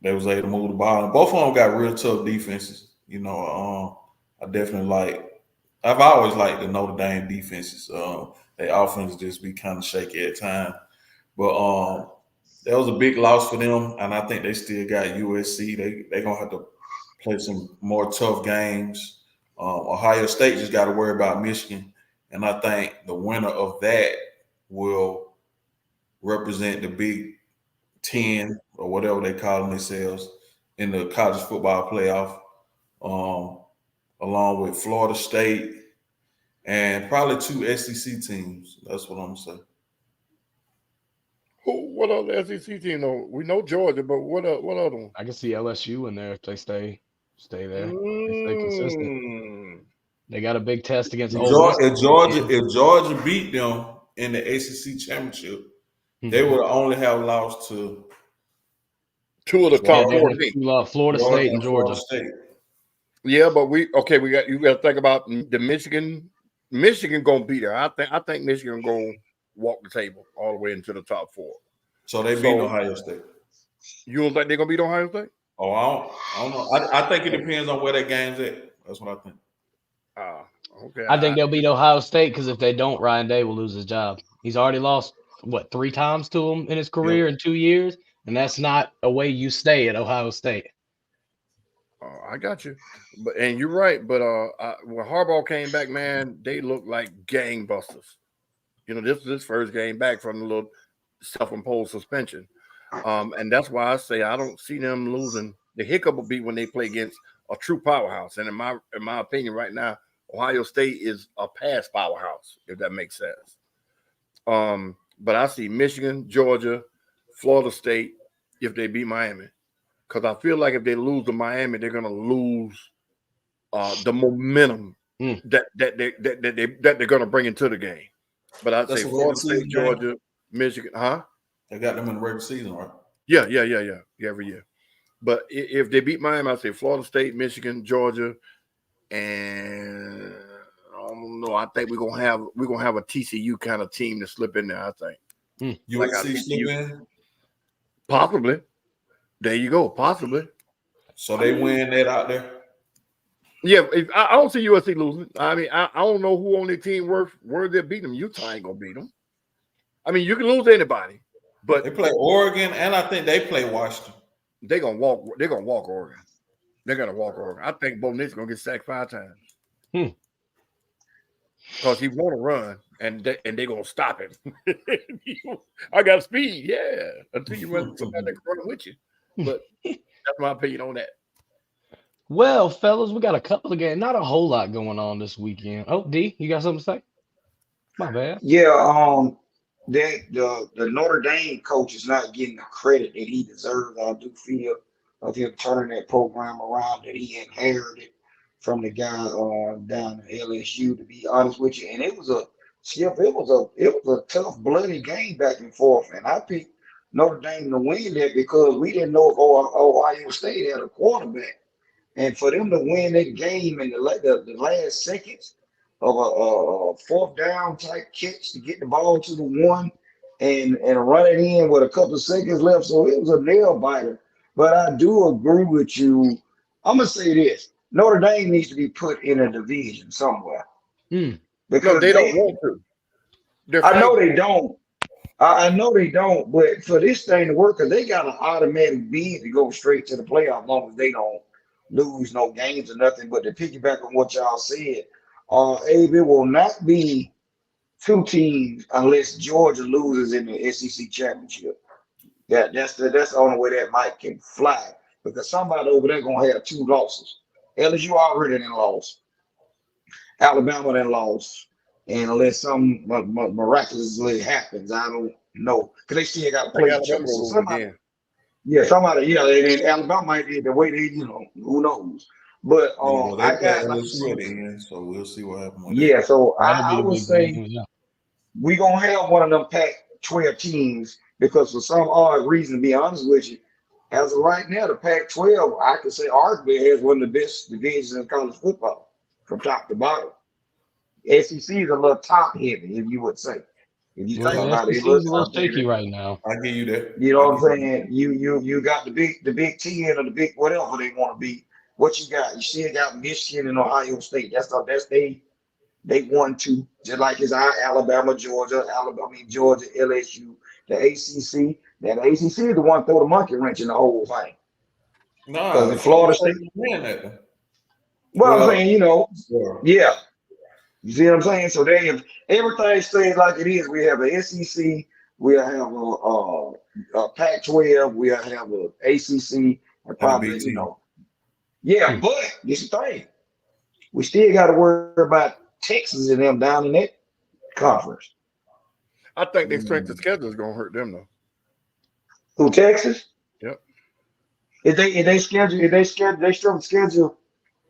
D: They was able to move the ball, and both of them got real tough defenses. I've always liked the Notre Dame defenses. Their offense just be kind of shaky at times, but that was a big loss for them, and I think they still got USC. They gonna have to play some more tough games. Ohio State just got to worry about Michigan, and I think the winner of that will represent the Big Ten or whatever they call themselves in the college football playoff, along with Florida State and probably 2 SEC teams. That's what I'm saying.
B: What other SEC team? Though we know Georgia, but what other one?
A: I can see LSU in there if they stay there. If they consistent. They got a big test against Ole Miss.
D: If Georgia beat them in the ACC championship, they would only have lost to
B: two of the top 4 teams,
A: Florida State and Georgia.
B: Yeah, but you got to think about the Michigan. Michigan gonna be there. I think Michigan gonna walk the table all the way into the top 4.
D: So they beat Ohio State.
B: You don't think they're gonna beat Ohio State?
D: Oh, I don't know. I think it depends on where that game's at. That's what I think.
B: Okay.
A: I think they'll beat Ohio State because if they don't, Ryan Day will lose his job. He's already lost 3 times to him in his career in 2 years, and that's not a way you stay at Ohio State.
B: I got you, and you're right. But when Harbaugh came back, man, they looked like gangbusters. This is his first game back from the little self-imposed suspension, and that's why I say I don't see them losing. The hiccup will be when they play against a true powerhouse, and in my opinion, right now, Ohio State is a past powerhouse, if that makes sense. But I see Michigan, Georgia, Florida State if they beat Miami. Because I feel like if they lose to Miami, they're gonna lose the momentum that they're gonna bring into the game. But I'd say Florida State, Georgia, Michigan,
D: They got them in the regular season, right?
B: Yeah, every year. But if they beat Miami, I'd say Florida State, Michigan, Georgia, and I don't know. I think we're gonna have a TCU kind of team to slip in there. I think
D: USC slip in,
B: possibly. There you go, possibly.
D: So they win that out there.
B: Yeah, I don't see USC losing. I mean, I don't know who on their team worth they beat them. Utah ain't gonna beat them. I mean, you can lose to anybody, but
D: they play Oregon, and I think they play Washington.
B: They're gonna walk Oregon. They're gonna walk Oregon. I think Bo Nix's gonna get sacked 5 times. Because he want to run, and they're gonna stop him. I got speed, yeah. Until you run somebody that can run with you. But that's my opinion on that.
A: Well, fellas, we got a couple of games. Not a whole lot going on this weekend. Oh, D, you got something to say? My bad.
C: Yeah, the Notre Dame coach is not getting the credit that he deserves. I do feel of him turning that program around that he inherited from the guy down at LSU. To be honest with you, and it was a tough, bloody game back and forth, and I picked Notre Dame to win that because we didn't know if Ohio State had a quarterback. And for them to win that game in the last seconds of a 4th down type catch to get the ball to the 1 and run it in with a couple of seconds left. So it was a nail biter. But I do agree with you. I'm going to say this. Notre Dame needs to be put in a division somewhere. Because
B: they don't want to.
C: I know they don't. I know they don't, but for this thing to work, they got an automatic bid to go straight to the playoff, as long as they don't lose no games or nothing. But to piggyback on what y'all said, Abe, it will not be 2 teams unless Georgia loses in the SEC championship. That's the only way that might can fly, because somebody over there gonna have 2 losses. LSU already done lost. Alabama done lost. And unless something miraculously happens, I don't know. Because they still got to play each other. So somebody, and Alabama might be the way they, who knows. But I got
D: LSU so we'll see what happens.
C: Yeah, so I would say we're going to have one of them Pac-12 teams because for some odd reason, to be honest with you, as of right now, the Pac-12, I could say arguably has one of the best divisions in college football from top to bottom. SEC is a little top heavy, if you would say. If you think
A: Well,
C: about it,
A: SEC
C: it
A: is a
C: looks
A: little
C: top
A: shaky
C: heavy.
A: right now.
D: I give you that.
C: You know what I'm saying? You got the Big Ten or the big whatever they want to be. What you got? You still got Michigan and Ohio State. That's they won two, just like it's our Alabama, Georgia, Georgia, LSU, the ACC. Now the ACC is the one throw the monkey wrench in the whole thing. Because in Florida State, well, I'm saying, yeah. You see what I'm saying? So if everything stays like it is, we have a SEC, we'll have a Pac-12, we'll have a ACC, and probably, yeah. But this is the thing, we still got to worry about Texas and them down in that conference.
B: I think their strength of schedule is going to hurt them though.
C: Who, Texas?
B: Yep.
C: If they schedule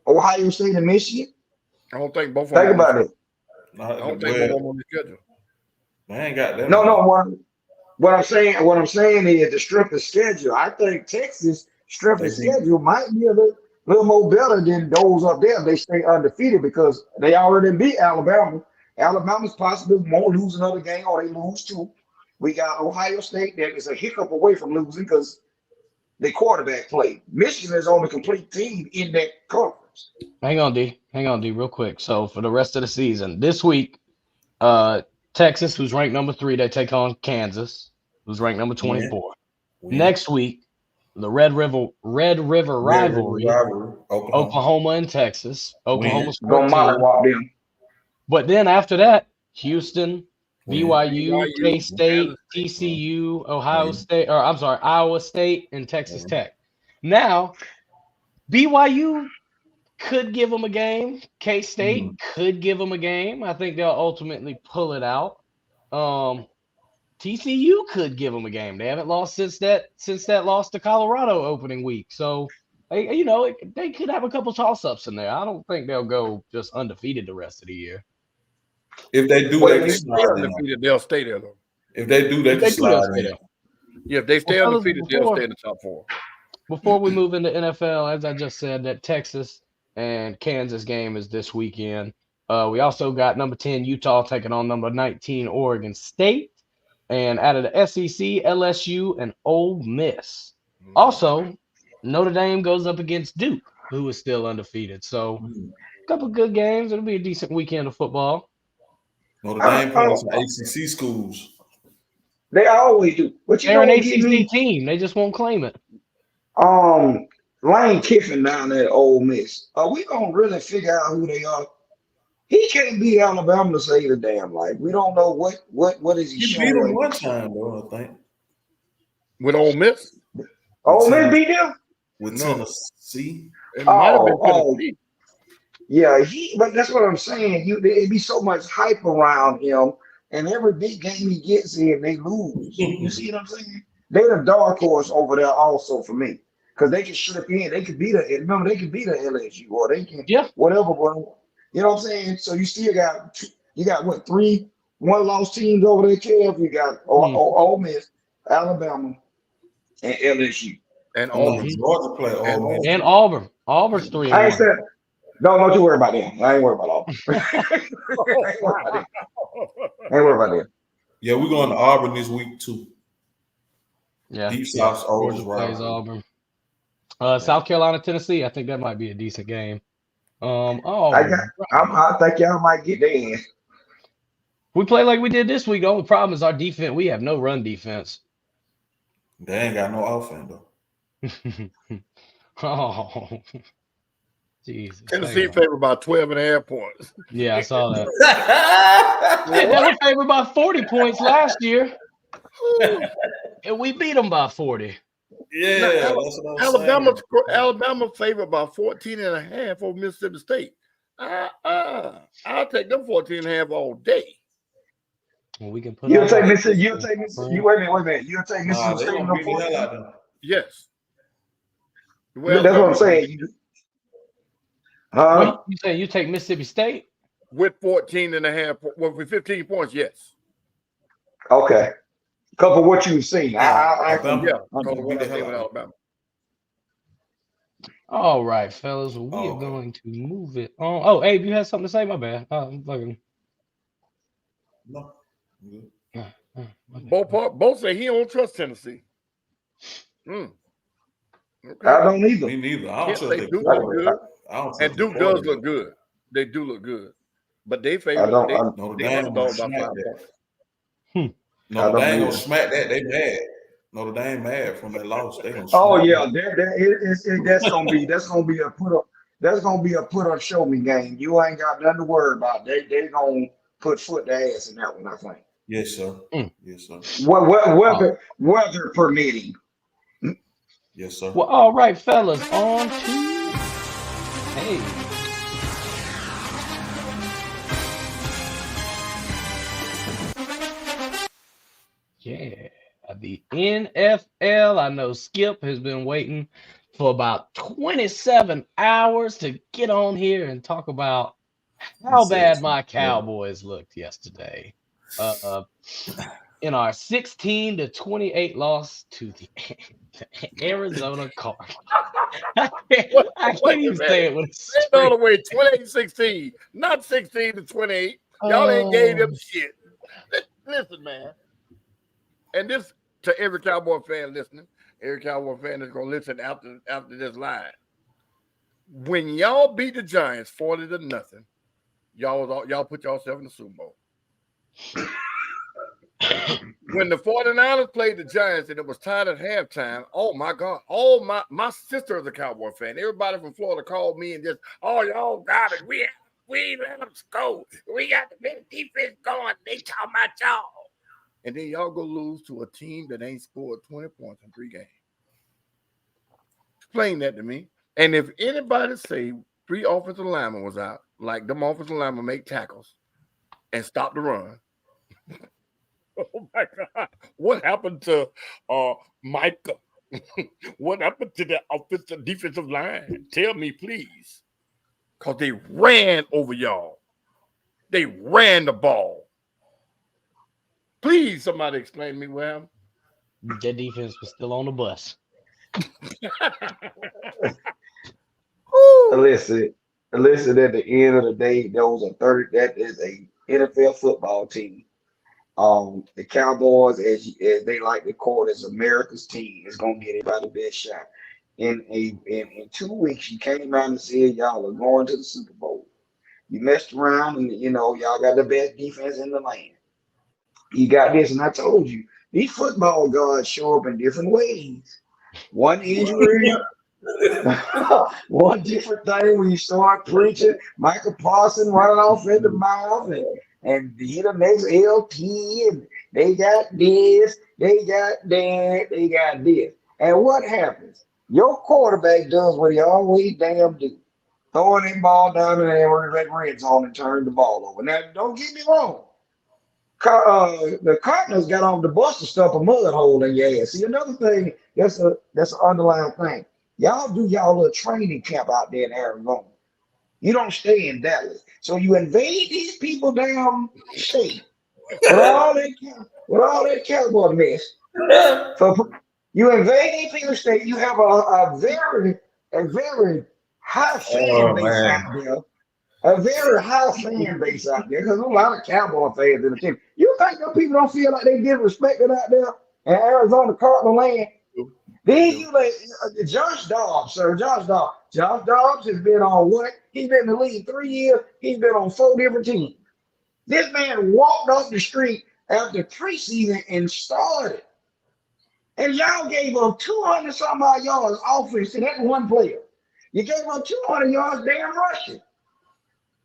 C: Ohio State and Michigan.
B: I don't think both of
C: them. Think
B: them.
C: about it.
B: I don't think both of them on the schedule.
D: They ain't got that.
C: No. What I'm saying is the strength of schedule. I think Texas strength of schedule might be a little more better than those up there. They stay undefeated because they already beat Alabama. Alabama's possibly won't lose another game or they lose two. We got Ohio State that is a hiccup away from losing because the quarterback played. Michigan is on a complete team in that conference.
A: Hang on, D, real quick. So for the rest of the season, this week, Texas, who's ranked number 3, they take on Kansas, who's ranked number 24. Next week, the Red River rivalry, Oklahoma and Texas. Oklahoma's 14. But then after that, Houston, BYU, K-State, TCU, Iowa State, and Texas Tech. Now, BYU could give them a game. K-State could give them a game. I think they'll ultimately pull it out. TCU could give them a game. They haven't lost since that loss to Colorado opening week. So, they could have a couple toss-ups in there. I don't think they'll go just undefeated the rest of the year.
D: If they do, they can
B: stay undefeated. They'll stay there though.
D: If they do, they can slide in.
B: Yeah, if they stay undefeated, they'll stay in the top 4.
A: Before we move into NFL, as I just said, that Texas and Kansas game is this weekend. We also got number 10 Utah taking on number 19 Oregon State, and out of the SEC, LSU and Ole Miss. Also, Notre Dame goes up against Duke, who is still undefeated. So, a couple good games. It'll be a decent weekend of football.
D: Notre Dame playing some ACC schools.
C: They always do. But
A: they're an ACC team. They just won't claim it.
C: Lane Kiffin down there at Ole Miss. Are we gonna really figure out who they are? He can't beat Alabama to save the damn life. We don't know what is he showing.
D: He beat him one time though, I think.
B: With Ole Miss.
C: Ole Miss beat them
D: with Tennessee.
B: It might have been Tennessee.
C: Yeah, but that's what I'm saying. It'd be so much hype around him, and every big game he gets in, they lose. You see what I'm saying? They're the dark horse over there also for me. Because they can slip in, they could beat they can beat a LSU or they can whatever. You know what I'm saying? So you still got what 3 one-loss teams over there, Kev? You got Ole Miss, Alabama, and LSU.
B: And Auburn.
D: Georgia play Ole Miss.
A: And Auburn. Auburn's 3-1.
C: I ain't said don't you worry about them. I ain't worried about Auburn. I ain't worried about them.
D: Yeah, we're going to Auburn this week too.
A: Yeah.
D: Deep South's always
A: plays Auburn. South Carolina, Tennessee. I think that might be a decent game.
C: I think y'all might get there in.
A: We play like we did this week. The only problem is our defense. We have no run defense.
D: They ain't got no offense though.
A: Oh, Jesus.
B: Tennessee favored by 12.5 points.
A: Yeah, I saw that. They were favored by 40 points last year. And we beat them by 40.
D: Yeah, that's what I'm saying.
B: Alabama favored by 14.5 over Mississippi State. I'll take them 14.5 all day.
A: Well, we can put.
C: You'll take Mississippi. Wait a minute. You'll take Mississippi State no 14.
B: Yes.
C: Well, that's what I'm saying.
A: Wait, you say you take Mississippi State
B: with 14.5? Well, with 15 points, yes.
C: Okay. Couple what you've seen.
B: Alabama.
A: All right, fellas. Well, we are
D: okay.
A: going to move it on. Oh, Abe, you had something to say? My bad. I'm fucking.
D: No. Good.
A: My bad.
B: Both say he don't trust Tennessee. Okay.
C: I don't either.
D: Me neither. I don't
B: Can't
D: trust
B: say
D: that
B: Duke look
D: quarterback.
B: good.
D: I don't trust
B: And
D: the
B: Duke does
D: quarterback.
B: look good. They do look good. But they
C: I
B: favorite.
C: don't.
D: Notre
B: They
D: Dame gonna
B: underdog by
D: smack
B: 5
D: that.
B: points.
C: I
D: Notre
C: don't
D: Dame gonna
C: either.
D: smack that. They mad. Notre Dame mad from that loss. They gonna
C: Oh
D: smack
C: yeah,
D: that.
C: that's gonna be a put up. That's gonna be a put up show me game. You ain't got nothing to worry about. They gonna put foot to ass in that one. I think.
D: Yes, sir.
A: Mm.
D: Yes, sir.
A: Oh,
C: Weather permitting.
D: Yes, sir.
A: well, all right, fellas. On to hey. Yeah, the NFL. I know Skip has been waiting for about 27 hours to get on here and talk about
D: He
A: how
D: said,
A: bad my Cowboys looked yesterday. Uh, in our 16-28 loss to the Arizona Cardinals. I can't
B: Wait a
A: even say
B: minute.
A: it with a
B: Ain't all
A: straight.
B: the way 28-16, not 16-28. Y'all ain't gave
A: Oh,
B: them shit. Listen, man. And this to every Cowboy fan listening, every Cowboy fan that's gonna listen after this line. When y'all beat the Giants 40-0, y'all put yourself in the Super Bowl. When the 49ers played the Giants and it was tied at halftime, oh my God. Oh my sister is a Cowboy fan. Everybody from Florida called me and just, oh, y'all got it. We let them score. We got the best defense going. They talking about y'all. And then y'all go lose to a team that ain't scored 20 points in 3 games. Explain that to me. And if anybody say 3 offensive linemen was out, like them offensive linemen make tackles and stop the run, oh my God. What happened to Micah? What happened to the offensive defensive line? Tell me, please. Because they ran over y'all. They ran the ball. Please, somebody explain to me, well.
A: that defense was still on the bus.
C: Listen, listen. At the end of the day, that is a NFL football team. The Cowboys, as they like to call it, is America's team. Is gonna get everybody the best shot. In 2 weeks, you came out and said y'all are going to the Super Bowl. You messed around, and y'all got the best defense in the land. You got this, and I told you these football gods show up in different ways. One injury, one different thing when you start preaching, Michael Parsons running off in the mouth, and he the next LT, and they got this, they got that, they got this. And what happens? Your quarterback does what he always damn do. Throwing that ball down in the red zone and turn the ball over. Now, don't get me wrong. The Cardinals got off the bus to stuff a mud hole in your ass. See, another thing, that's an underlying thing. Y'all do y'all little training camp out there in Arizona. You don't stay in Dallas. So you invade these people down state with all that cowboy mess. So you invade these people state, you have a very high fan
D: oh
C: base
D: man.
C: out there, a very high fan base out there because there's a lot of Cowboy fans in the team. You think those people don't feel like they get respected out there in Arizona Cardinal land? Then you like Josh Dobbs, sir. Josh Dobbs. Josh Dobbs has been on what? He's been in the league 3 years. He's been on 4 different teams. This man walked off the street after preseason and started. And y'all gave up 200 some odd yards offense to that one player. You gave up 200 yards damn rushing.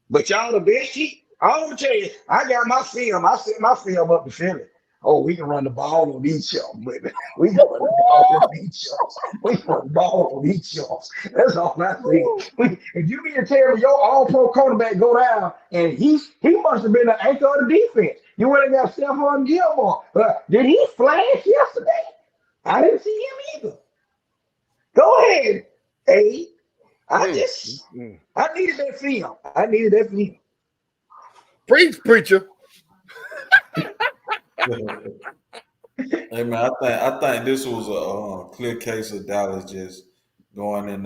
C: But y'all the best team. I'm gonna tell you, I got my film. I sent my film up to Philly. Oh, we can run the ball on each other, baby. We can run the ball on each other. We can run the ball on each other. That's all I think. If you mean to tell me your all-pro quarterback go down and he must have been the anchor of the defense. You went and got Stephon Gilmore. Did he flash yesterday? I didn't see him either. Go ahead, A. I needed that film. I needed that film.
B: Preach, preacher.
D: Hey man, I think this was a clear case of Dallas just going in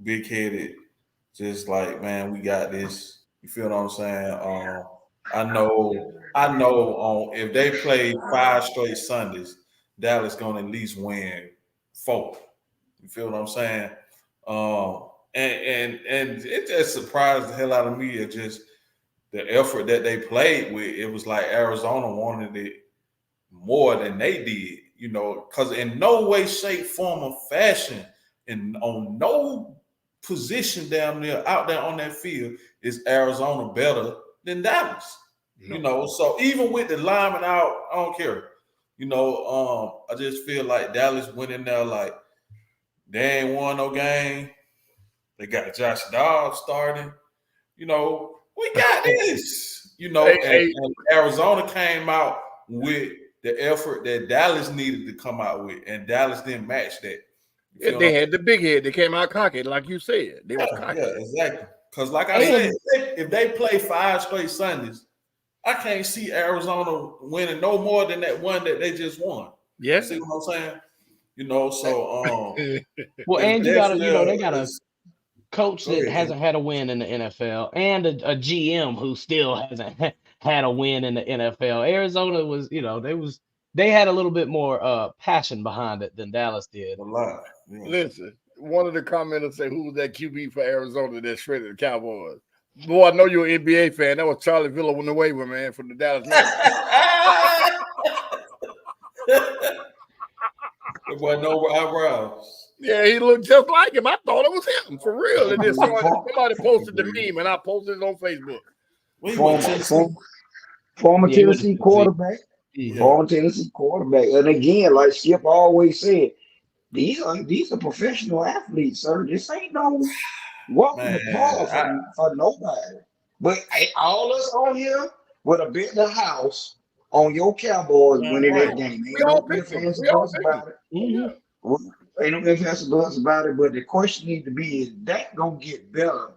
D: big headed, just like, man, we got this. You feel what I'm saying? I know if they play 5 straight Sundays, Dallas gonna at least win 4. You feel what I'm saying? And it just surprised the hell out of me at just the effort that they played with. It was like Arizona wanted it more than they did, because in no way, shape, form, or fashion, and on no position down there out there on that field is Arizona better than Dallas.
B: No.
D: So even with the lineman out, I don't care. I just feel like Dallas went in there like they ain't won no game. They got Josh Dobbs starting. We got this. And Arizona came out with the effort that Dallas needed to come out with, and Dallas didn't match that.
B: They had the big head. They came out cocky, like you said. They was cocky.
D: Yeah, exactly. Because, like I said, if they play 5 straight Sundays, I can't see Arizona winning no more than that one that they just won.
B: Yeah.
D: You see what I'm saying? So
A: well, and you got they got a coach that hasn't had a win in the NFL, and a GM who still hasn't had a win in the NFL. Arizona was, they had a little bit more passion behind it than Dallas did.
D: A lot. Yeah.
B: Listen, one of the commenters say, "Who was that QB for Arizona that shredded the Cowboys?" Boy, I know you're an NBA fan. That was Charlie Villanueva, man, from the Dallas Mavericks.
D: There wasn't no eyebrows.
B: Yeah, he looked just like him. I thought it was him, for real. And then somebody posted the meme, and I posted it on Facebook.
C: Former Tennessee quarterback. Former Tennessee quarterback. And again, like Skip always said, these are professional athletes, sir. This ain't no walking the park for nobody. But all us on here would have bet the house on your Cowboys winning that game. Ain't no fans about it. Ain't no fans about it. But the question needs to be, is that gonna get better?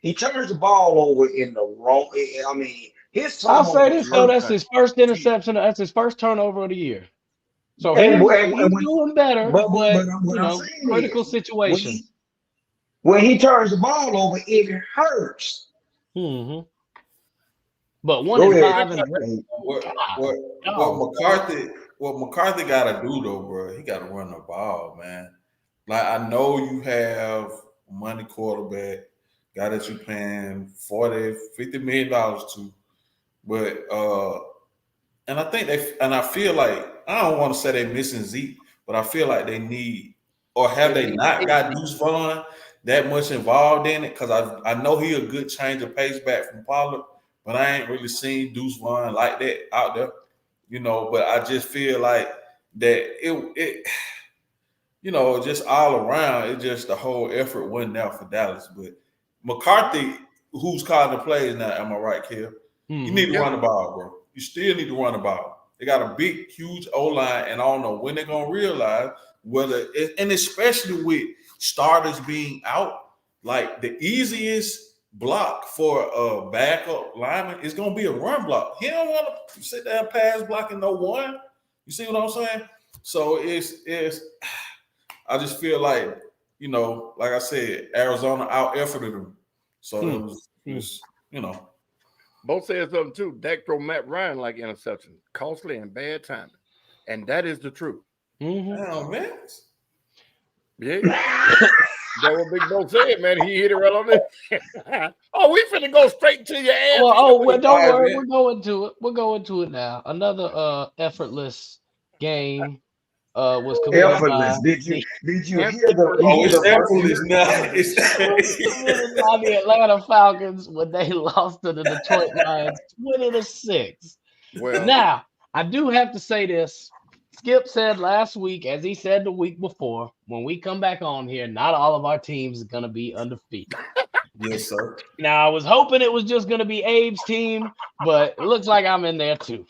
C: He turns the ball over in the wrong. I mean,
A: I'll say this though, that's his first interception. That's his first turnover of the year. So he's doing better, but critical situation.
C: When he turns the ball over, it hurts.
A: Mm-hmm. But 1 in 5 and
D: what McCarthy got to do though, bro, he got to run the ball, man. Like, I know you have a money quarterback, guy that you paying $40-50 million to, but and I think I feel like, I don't want to say they're missing Zeke, but I feel like they need, or have they not got Deuce Vaughn that much involved in it? Because I know he a good change of pace back from Pollard, but I ain't really seen Deuce Vaughn like that out there, but I just feel like that it just all around, it just, the whole effort wasn't out for Dallas. But McCarthy, who's calling the plays now, am I right, Kev? You need to run the ball, bro. You still need to run the ball. They got a big, huge O-line, and I don't know when they're going to realize whether, and especially with starters being out, like the easiest block for a backup lineman is going to be a run block. He don't want to sit there and pass blocking no one. You see what I'm saying? So it's I just feel like, like I said, Arizona out-efforted them. So it was.
B: Both said something too. Dak throw Matt Ryan like interception, costly and bad timing, and that is the truth.
D: Damn, man.
B: Yeah, that's what Big Bo said, man. He hit it right on there. Oh, we finna go straight to your ass.
A: Well, don't worry, we're going to it. We're going to it now. Another effortlly game was committed
C: effortless.
A: by
C: Did you hear
D: it's effortless now.
A: by the Atlanta Falcons when they lost to the Detroit Lions 20-6.
B: Well,
A: now I do have to say this. Skip said last week, as he said the week before, when we come back on here, not all of our teams is going to be undefeated.
D: Yes, sir.
A: Now, I was hoping it was just going to be Abe's team, but it looks like I'm in there too.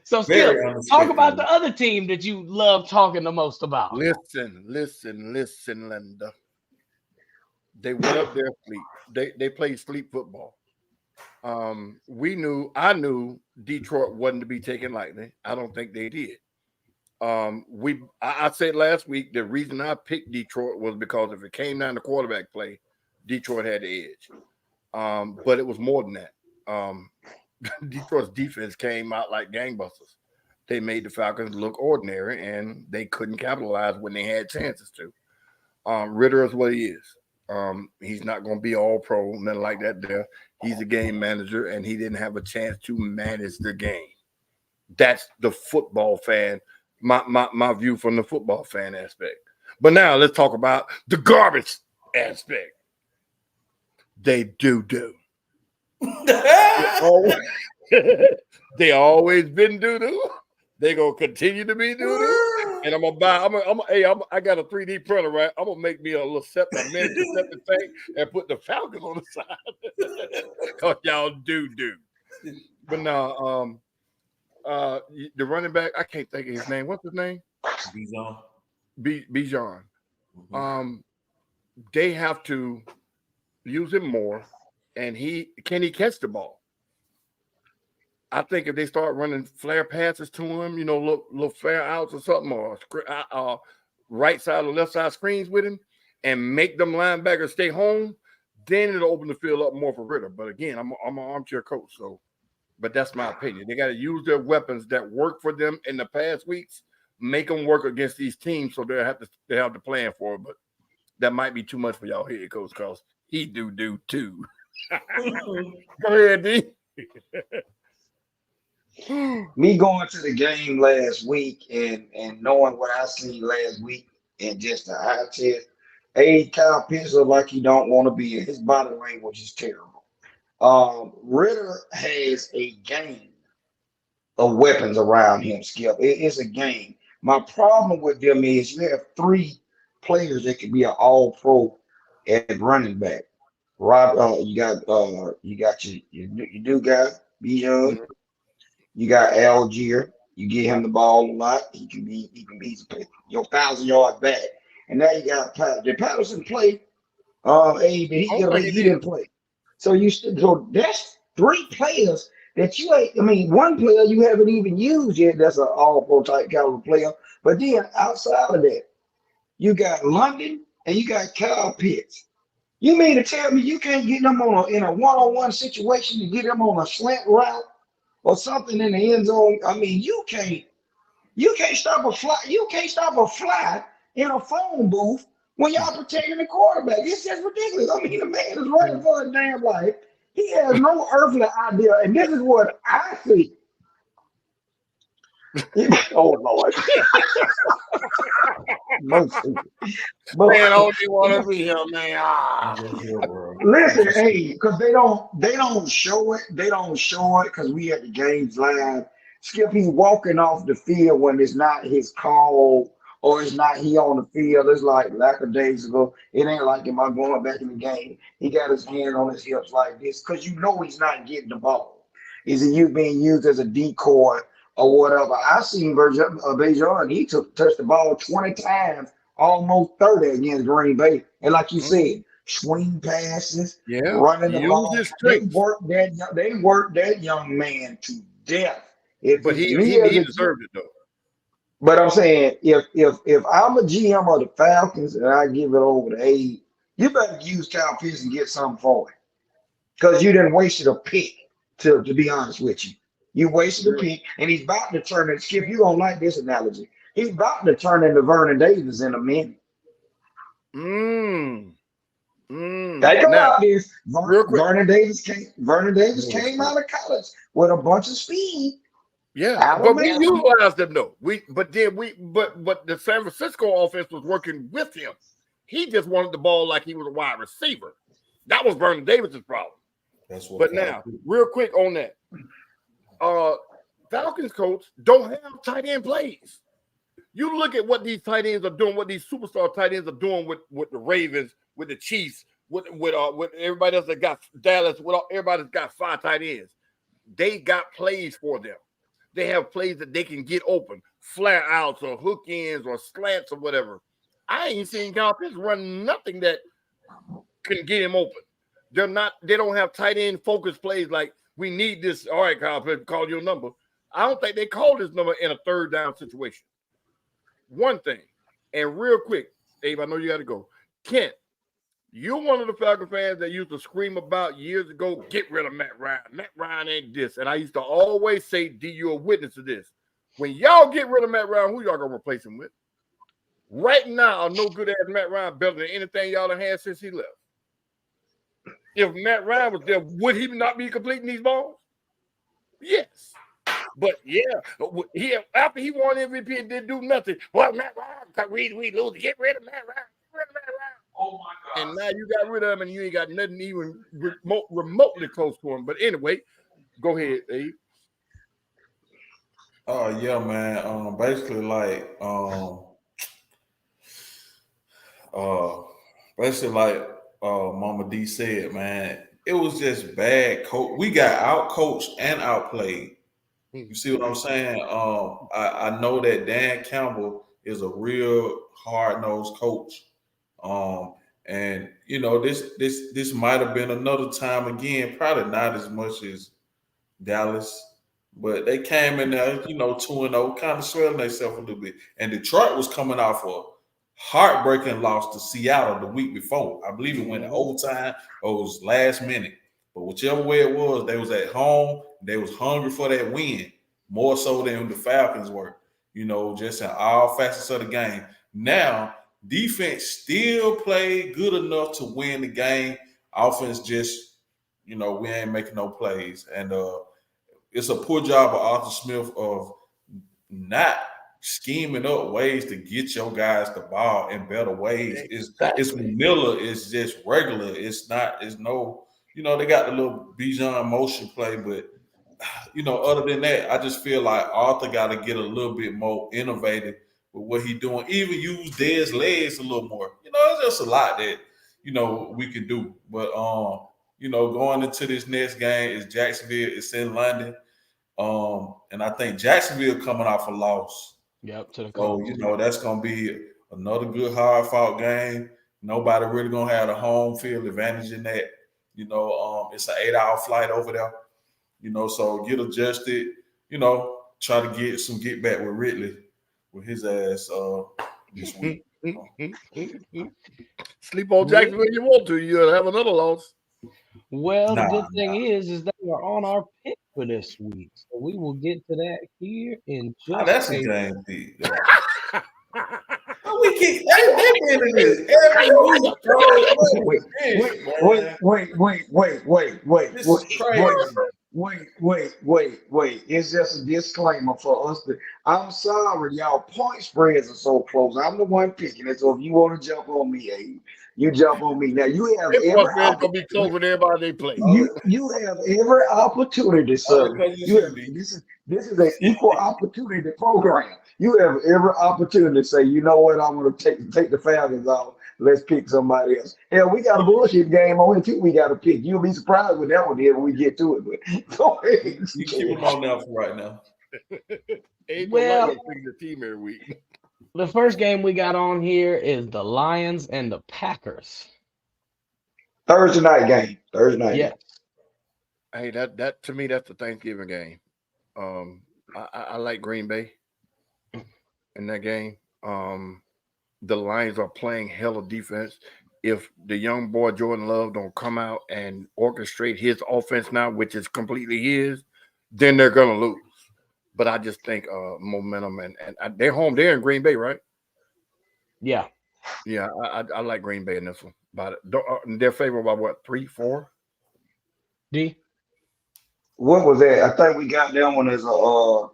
A: So, Skip, talk about the other team that you love talking the most about.
B: Listen, Linda. They went up there sleep. They played sleep football. I knew Detroit wasn't to be taken lightly. I don't think they did. I said last week the reason I picked Detroit was because if it came down to quarterback play, Detroit had the edge. But it was more than that. Detroit's defense came out like gangbusters. They made the Falcons look ordinary, and they couldn't capitalize when they had chances to. Ritter is what he is. He's not going to be all pro, nothing like that there. He's a game manager, and he didn't have a chance to manage the game. That's the football fan, my view from the football fan aspect. But now let's talk about the garbage aspect. They do. They always been doo-doo. They gonna continue to be doo-doo. And I'm gonna buy. I got a 3D printer, right? I'm gonna make me a little miniature septic tank and put the Falcons on the side. Cause y'all do. But now, the running back, I can't think of his name. What's his name? Bijan. They have to use him more, and can he catch the ball? I think if they start running flare passes to him, little flare outs or something, or right side or left side screens with him, and make them linebackers stay home, then it'll open the field up more for Ritter. But again, I'm an armchair coach, but that's my opinion. They got to use their weapons that work for them in the past weeks, make them work against these teams, so they have the plan for it. But that might be too much for y'all head coach, because he do too. Go ahead, D.
C: Me going to the game last week and knowing what I seen last week and just the eye test, Kyle Pitts look like he don't want to be in. His body language is terrible. Ritter has a gang of weapons around him, Skip. It's a game. My problem with them is you have 3 players that could be an all-pro at running back. You got your new guy, Bijan. You got Algier. You get him the ball a lot. He can be your 1,000-yard back. And now you got Patterson. Did Patterson play? He didn't play. So that's 3 players that you ain't. I mean, 1 player you haven't even used yet. That's an all-pro type caliber player. But then outside of that, you got London and you got Kyle Pitts. You mean to tell me you can't get them in a one-on-one situation to get them on a slant route or something in the end zone? I mean, you can't stop a fly. You can't stop a fly in a phone booth when y'all protecting the quarterback. It's just ridiculous. I mean, the man is running for his damn life. He has no earthly idea, and this is what I see. Oh Lord.
B: Man, I don't want to be here, man.
C: Listen, because they don't show it. They don't show it because we at the games live. Skip, he's walking off the field when it's not his call or it's not he on the field. It's like days ago. It ain't like him. I'm going back in the game. He got his hand on his hips like this because he's not getting the ball. Is he being used as a decoy or whatever? I seen Bijan. He touched the ball 20 times, almost 30 against Green Bay. And like you said, swing passes, running the ball. They worked that young man to death.
B: But he deserved it though.
C: But I'm saying, if I'm a GM of the Falcons and I give it over to Abe, you better use Kyle Pitts and get something for it, because you didn't waste a pick. To be honest with you, you wasted a pick, and he's about to turn it. Skip, you don't like this analogy. He's about to turn into Vernon Davis in a minute. They go out this. Vernon Davis came out of college with a bunch of speed.
B: Yeah, but we utilized them though. But the San Francisco offense was working with him. He just wanted the ball like he was a wide receiver. That was Vernon Davis's problem. But now, real quick on that, Falcons coach don't have tight end plays. You look at what these tight ends are doing, what these superstar tight ends are doing with the Ravens, with the Chiefs, with everybody else that got Dallas, with everybody that's got 5 tight ends. They got plays for them. They have plays that they can get open, flare outs or hook ends or slants or whatever. I ain't seen Kyle Pitts run nothing that can get him open. They don't have tight end focused plays like we need this. All right, Kyle Pitts, call your number. I don't think they called this number in a 3rd down situation. one thing, and real quick, Dave, I know you got to go. Kent, you're one of the Falcon fans that used to scream about years ago, get rid of Matt Ryan. Matt Ryan ain't this. And I used to always say, D, you're a witness to this. When y'all get rid of Matt Ryan, who y'all going to replace him with? Right now, no good ass Matt Ryan better than anything y'all have had since he left. If Matt Ryan was there, would he not be completing these balls? Yes. But yeah, after he won MVP and didn't do nothing. Well, Matt Ryan, we lose. Get rid of Matt Ryan. Get rid of Matt Ryan.
C: Oh my God.
B: And now you got rid of him and you ain't got nothing even remotely close to him. But anyway, go ahead, Abe.
D: Oh yeah, man. Basically like Mama D said, man, it was just bad coach. We got out coached and outplayed. You see what I'm saying? I know that Dan Campbell is a real hard-nosed coach. And you know, this might have been another time again, probably not as much as Dallas, but they came in there, you know, 2-0, kind of swelling themselves a little bit. And Detroit was coming off a heartbreaking loss to Seattle the week before. I believe it went to overtime or it was last minute. But whichever way it was, they was at home. They was hungry for that win, more so than the Falcons were, you know, just in all facets of the game. Now, defense still played good enough to win the game. Offense just, you know, we ain't making no plays. And it's a poor job of Arthur Smith of not scheming up ways to get your guys the ball in better ways. It's vanilla. It's just regular. It's no, you know, they got the little Bijan motion play, but, you know, other than that, I just feel like Arthur got to get a little bit more innovative with what he's doing. Even use Dez legs a little more. You know, it's just a lot that, you know, we can do. But, you know, going into this next game is Jacksonville. It's in London. And I think Jacksonville coming off a loss.
A: Yep, to the
D: Colts. So, you know, that's going to be another good, hard-fought game. Nobody really going to have a home field advantage in that. You know, it's an 8-hour flight over there. You know, so get adjusted. You know, try to get back with Ridley with his ass this week.
B: Sleep on Jacksonville you want to. You'll have another loss.
A: Well, the good thing is they are on our pick for this week. So we will get to that here in just
D: that's a game pick. We keep they've been in this every week, bro.
C: Wait. It's just a disclaimer for us. I'm sorry, y'all. Point spreads are so close. I'm the one picking it. So if you want to jump on me, Abe, you jump on me. Now you have
B: gonna be close with everybody they play.
C: You have every opportunity, sir. This is an equal opportunity program. You have every opportunity to say, you know what, I'm going to take the Falcons off. Let's pick somebody else. Hell, we got a bullshit game on it too. We got to pick. You'll be surprised with that one here when we get to it. But go ahead.
D: You keep them on now for right now.
B: Well, the team every week.
A: The first game we got on here is the Lions and the Packers.
C: Thursday night game.
A: Yes.
B: Hey, that to me, that's the Thanksgiving game. I like Green Bay in that game. The Lions are playing hella defense. If the young boy Jordan Love don't come out and orchestrate his offense now, which is completely his, then they're gonna lose. But I just think momentum and they're home. They're in Green Bay, right?
A: Yeah.
B: Yeah, I like Green Bay in this one. But they're favored by what, 3-4?
A: D.
C: What was that? I think we got that one as a 3.5.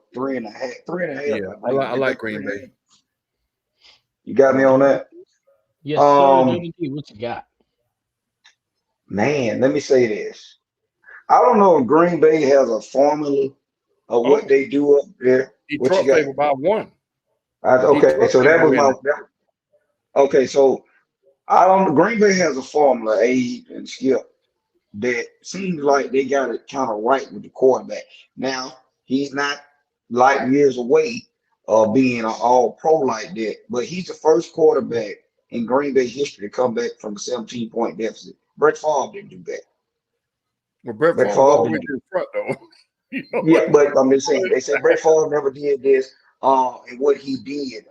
C: 3.5.
B: Yeah, I like Green Bay.
C: You got me on that?
A: Yes, sir. What you got?
C: Man, let me say this. I don't know if Green Bay has a formula of what they do up there.
B: Detroit favored by 1.
C: Okay, so that was my. Okay, so I don't. Green Bay has a formula, Abe and Skip, that seems like they got it kind of right with the quarterback. Now he's not light years away of being an all-pro like that, but he's the first quarterback in Green Bay history to come back from a 17-point deficit. Brett Favre didn't do that.
B: Well, Brett Favre always in front though.
C: Yeah, but I'm just saying they said Brett Favre never did this, and what he did.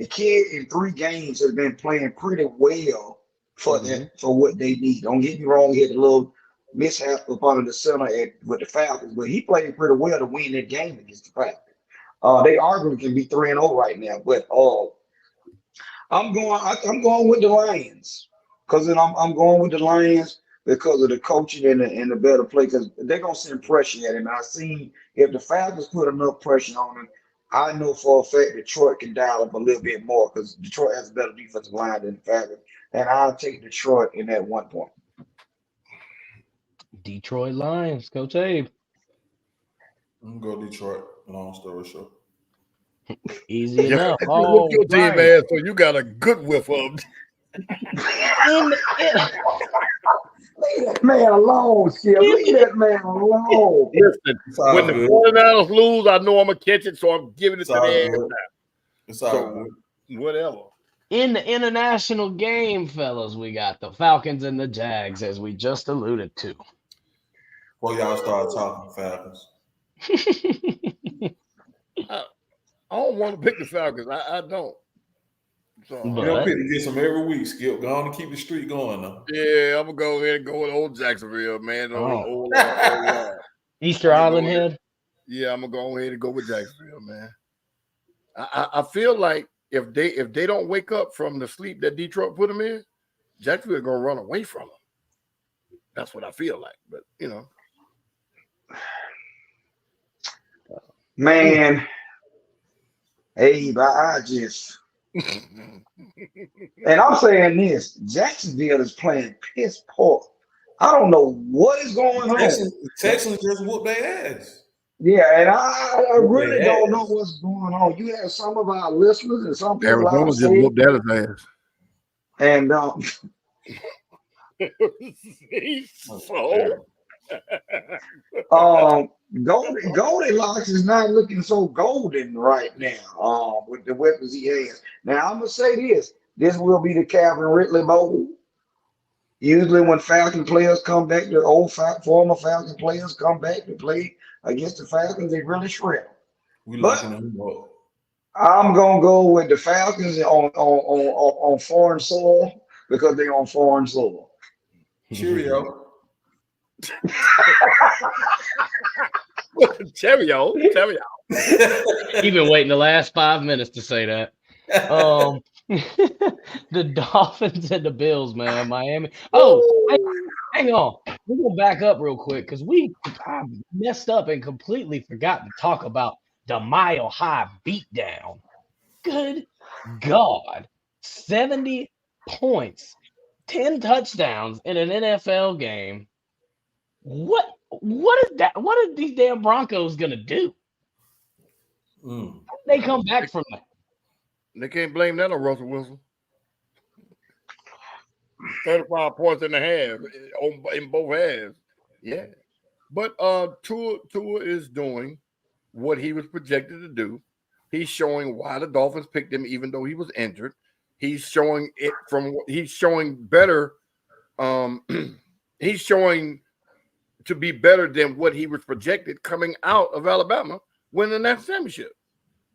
C: the kid in 3 games has been playing pretty well for what they need. Don't get me wrong, he had a little mishap up under the center with the Falcons, but he played pretty well to win that game against the Falcons. They arguably can be 3-0 right now, but I'm going with the Lions because I'm going with the Lions because of the coaching and the better play because they're gonna send pressure at him. I seen if the Falcons put enough pressure on him, I know for a fact Detroit can dial up a little bit more because Detroit has a better defensive line than the Falcons, and I'll take Detroit in that 1 point.
A: Detroit Lions, Coach Abe.
D: I'm gonna go Detroit. Long story short.
A: Easy enough.
B: You
A: All
B: whoop your team
A: right.
B: ass, so you got a good whiff of.
C: Leave that man alone, Skip. Leave that man alone.
B: Listen, when the 49ers lose, I know I'm gonna catch it, so I'm giving it to their ass now.
D: It's all good.
B: Whatever.
A: In the international game, fellas, we got the Falcons and the Jags, as we just alluded to.
D: Well, y'all start talking Falcons.
B: I don't want to pick the Falcons. I don't. So,
D: you don't pick to get some every week, Skip. Go on and keep the streak going, though.
B: Yeah, I'm gonna go ahead and go with old Jacksonville, man. Old
A: Easter Island head.
B: Yeah, I'm gonna go ahead and go with Jacksonville, man. I feel like if they don't wake up from the sleep that Detroit put them in, Jacksonville gonna run away from them. That's what I feel like. But you know,
C: man, Abe, I just. And I'm saying this, Jacksonville is playing piss poor. I don't know what is going on.
D: Texans just whooped their ass.
C: Yeah, and I really don't know what's going on. You have some of our listeners and some people
B: Arizona just whooped that ass.
C: And Goldilocks is not looking so golden right now with the weapons he has. Now I'm gonna say this will be the Calvin Ridley Bowl. Usually when Falcon players come back, the former Falcon players come back to play against the Falcons, they really shred. I'm gonna go with the Falcons on foreign soil because they're on foreign soil.
D: Cheerio.
B: Cheerio.
A: You've been waiting the last 5 minutes to say that. The Dolphins and the Bills, man. Miami. Hang on. We're gonna back up real quick because I messed up and completely forgot to talk about the Mile High beatdown. Good God. 70 points, 10 touchdowns in an NFL game. What is that? What are these damn Broncos gonna do? They come back from that.
B: They can't blame that on Russell Wilson. 35 points and a half in both halves. Yeah. But Tua is doing what he was projected to do. He's showing why the Dolphins picked him, even though he was injured. He's showing better. He's showing to be better than what he was projected coming out of Alabama winning that championship.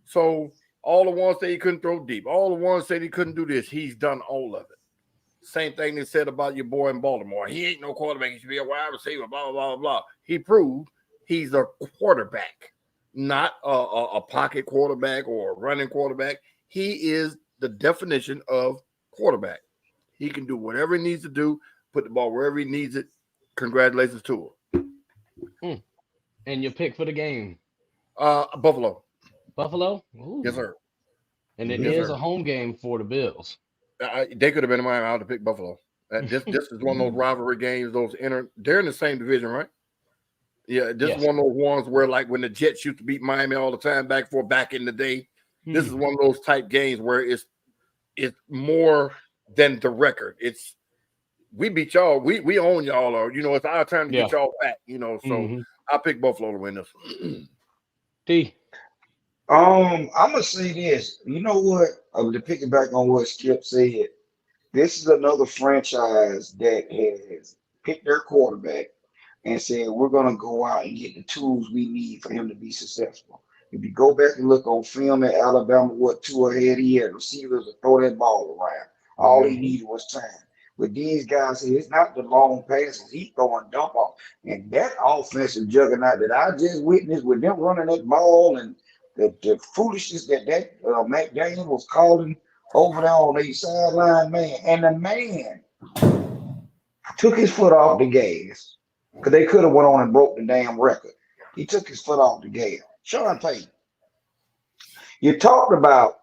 B: So all the ones say he couldn't throw deep. All the ones said he couldn't do this. He's done all of it. Same thing they said about your boy in Baltimore. He ain't no quarterback. He should be a wide receiver, blah, blah, blah, blah. He proved he's a quarterback, not a pocket quarterback or a running quarterback. He is the definition of quarterback. He can do whatever he needs to do, put the ball wherever he needs it. Congratulations to him.
A: And your pick for the game?
B: Buffalo.
A: Buffalo? Ooh.
B: Yes, sir.
A: And it is a home game for the Bills.
B: They could have been in Miami. I would have picked Buffalo. This is one of those rivalry games. They're in the same division, right? Yeah, this is one of those ones where, like, when the Jets used to beat Miami all the time back in the day. This is one of those type games where it's more than the record. It's we beat y'all, we own y'all, or it's our time to get y'all back. So I pick Buffalo to win this one.
A: D.
C: I'm gonna say this. You know what? To piggyback on what Skip said, this is another franchise that has picked their quarterback and said we're gonna go out and get the tools we need for him to be successful. If you go back and look on film at Alabama, what Tua had, he had receivers to throw that ball around. All he needed was time. With these guys here, it's not the long passes. He's throwing dump off. And that offensive juggernaut that I just witnessed with them running that ball and the foolishness that McDaniel was calling over there on the sideline, man. And the man took his foot off the gas because they could have went on and broke the damn record. He took his foot off the gas. Sean Payton, you talked about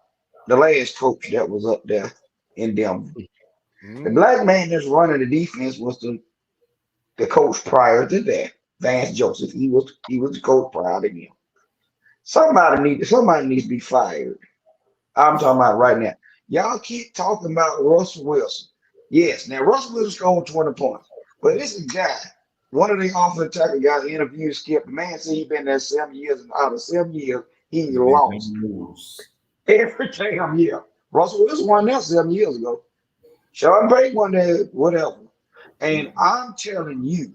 C: the last coach that was up there in Denver. The black man that's running the defense was the coach prior to that, Vance Joseph. He was the coach prior to him. Somebody needs to be fired. I'm talking about right now. Y'all keep talking about Russell Wilson. Yes, now Russell Wilson scored 20 points, but this is a guy. One of the offensive tackle guys interviewed Skip. The man said he's been there 7 years, and out of 7 years, he lost every damn year. Russell Wilson won there 7 years ago. Sean Payton won there, whatever. And I'm telling you,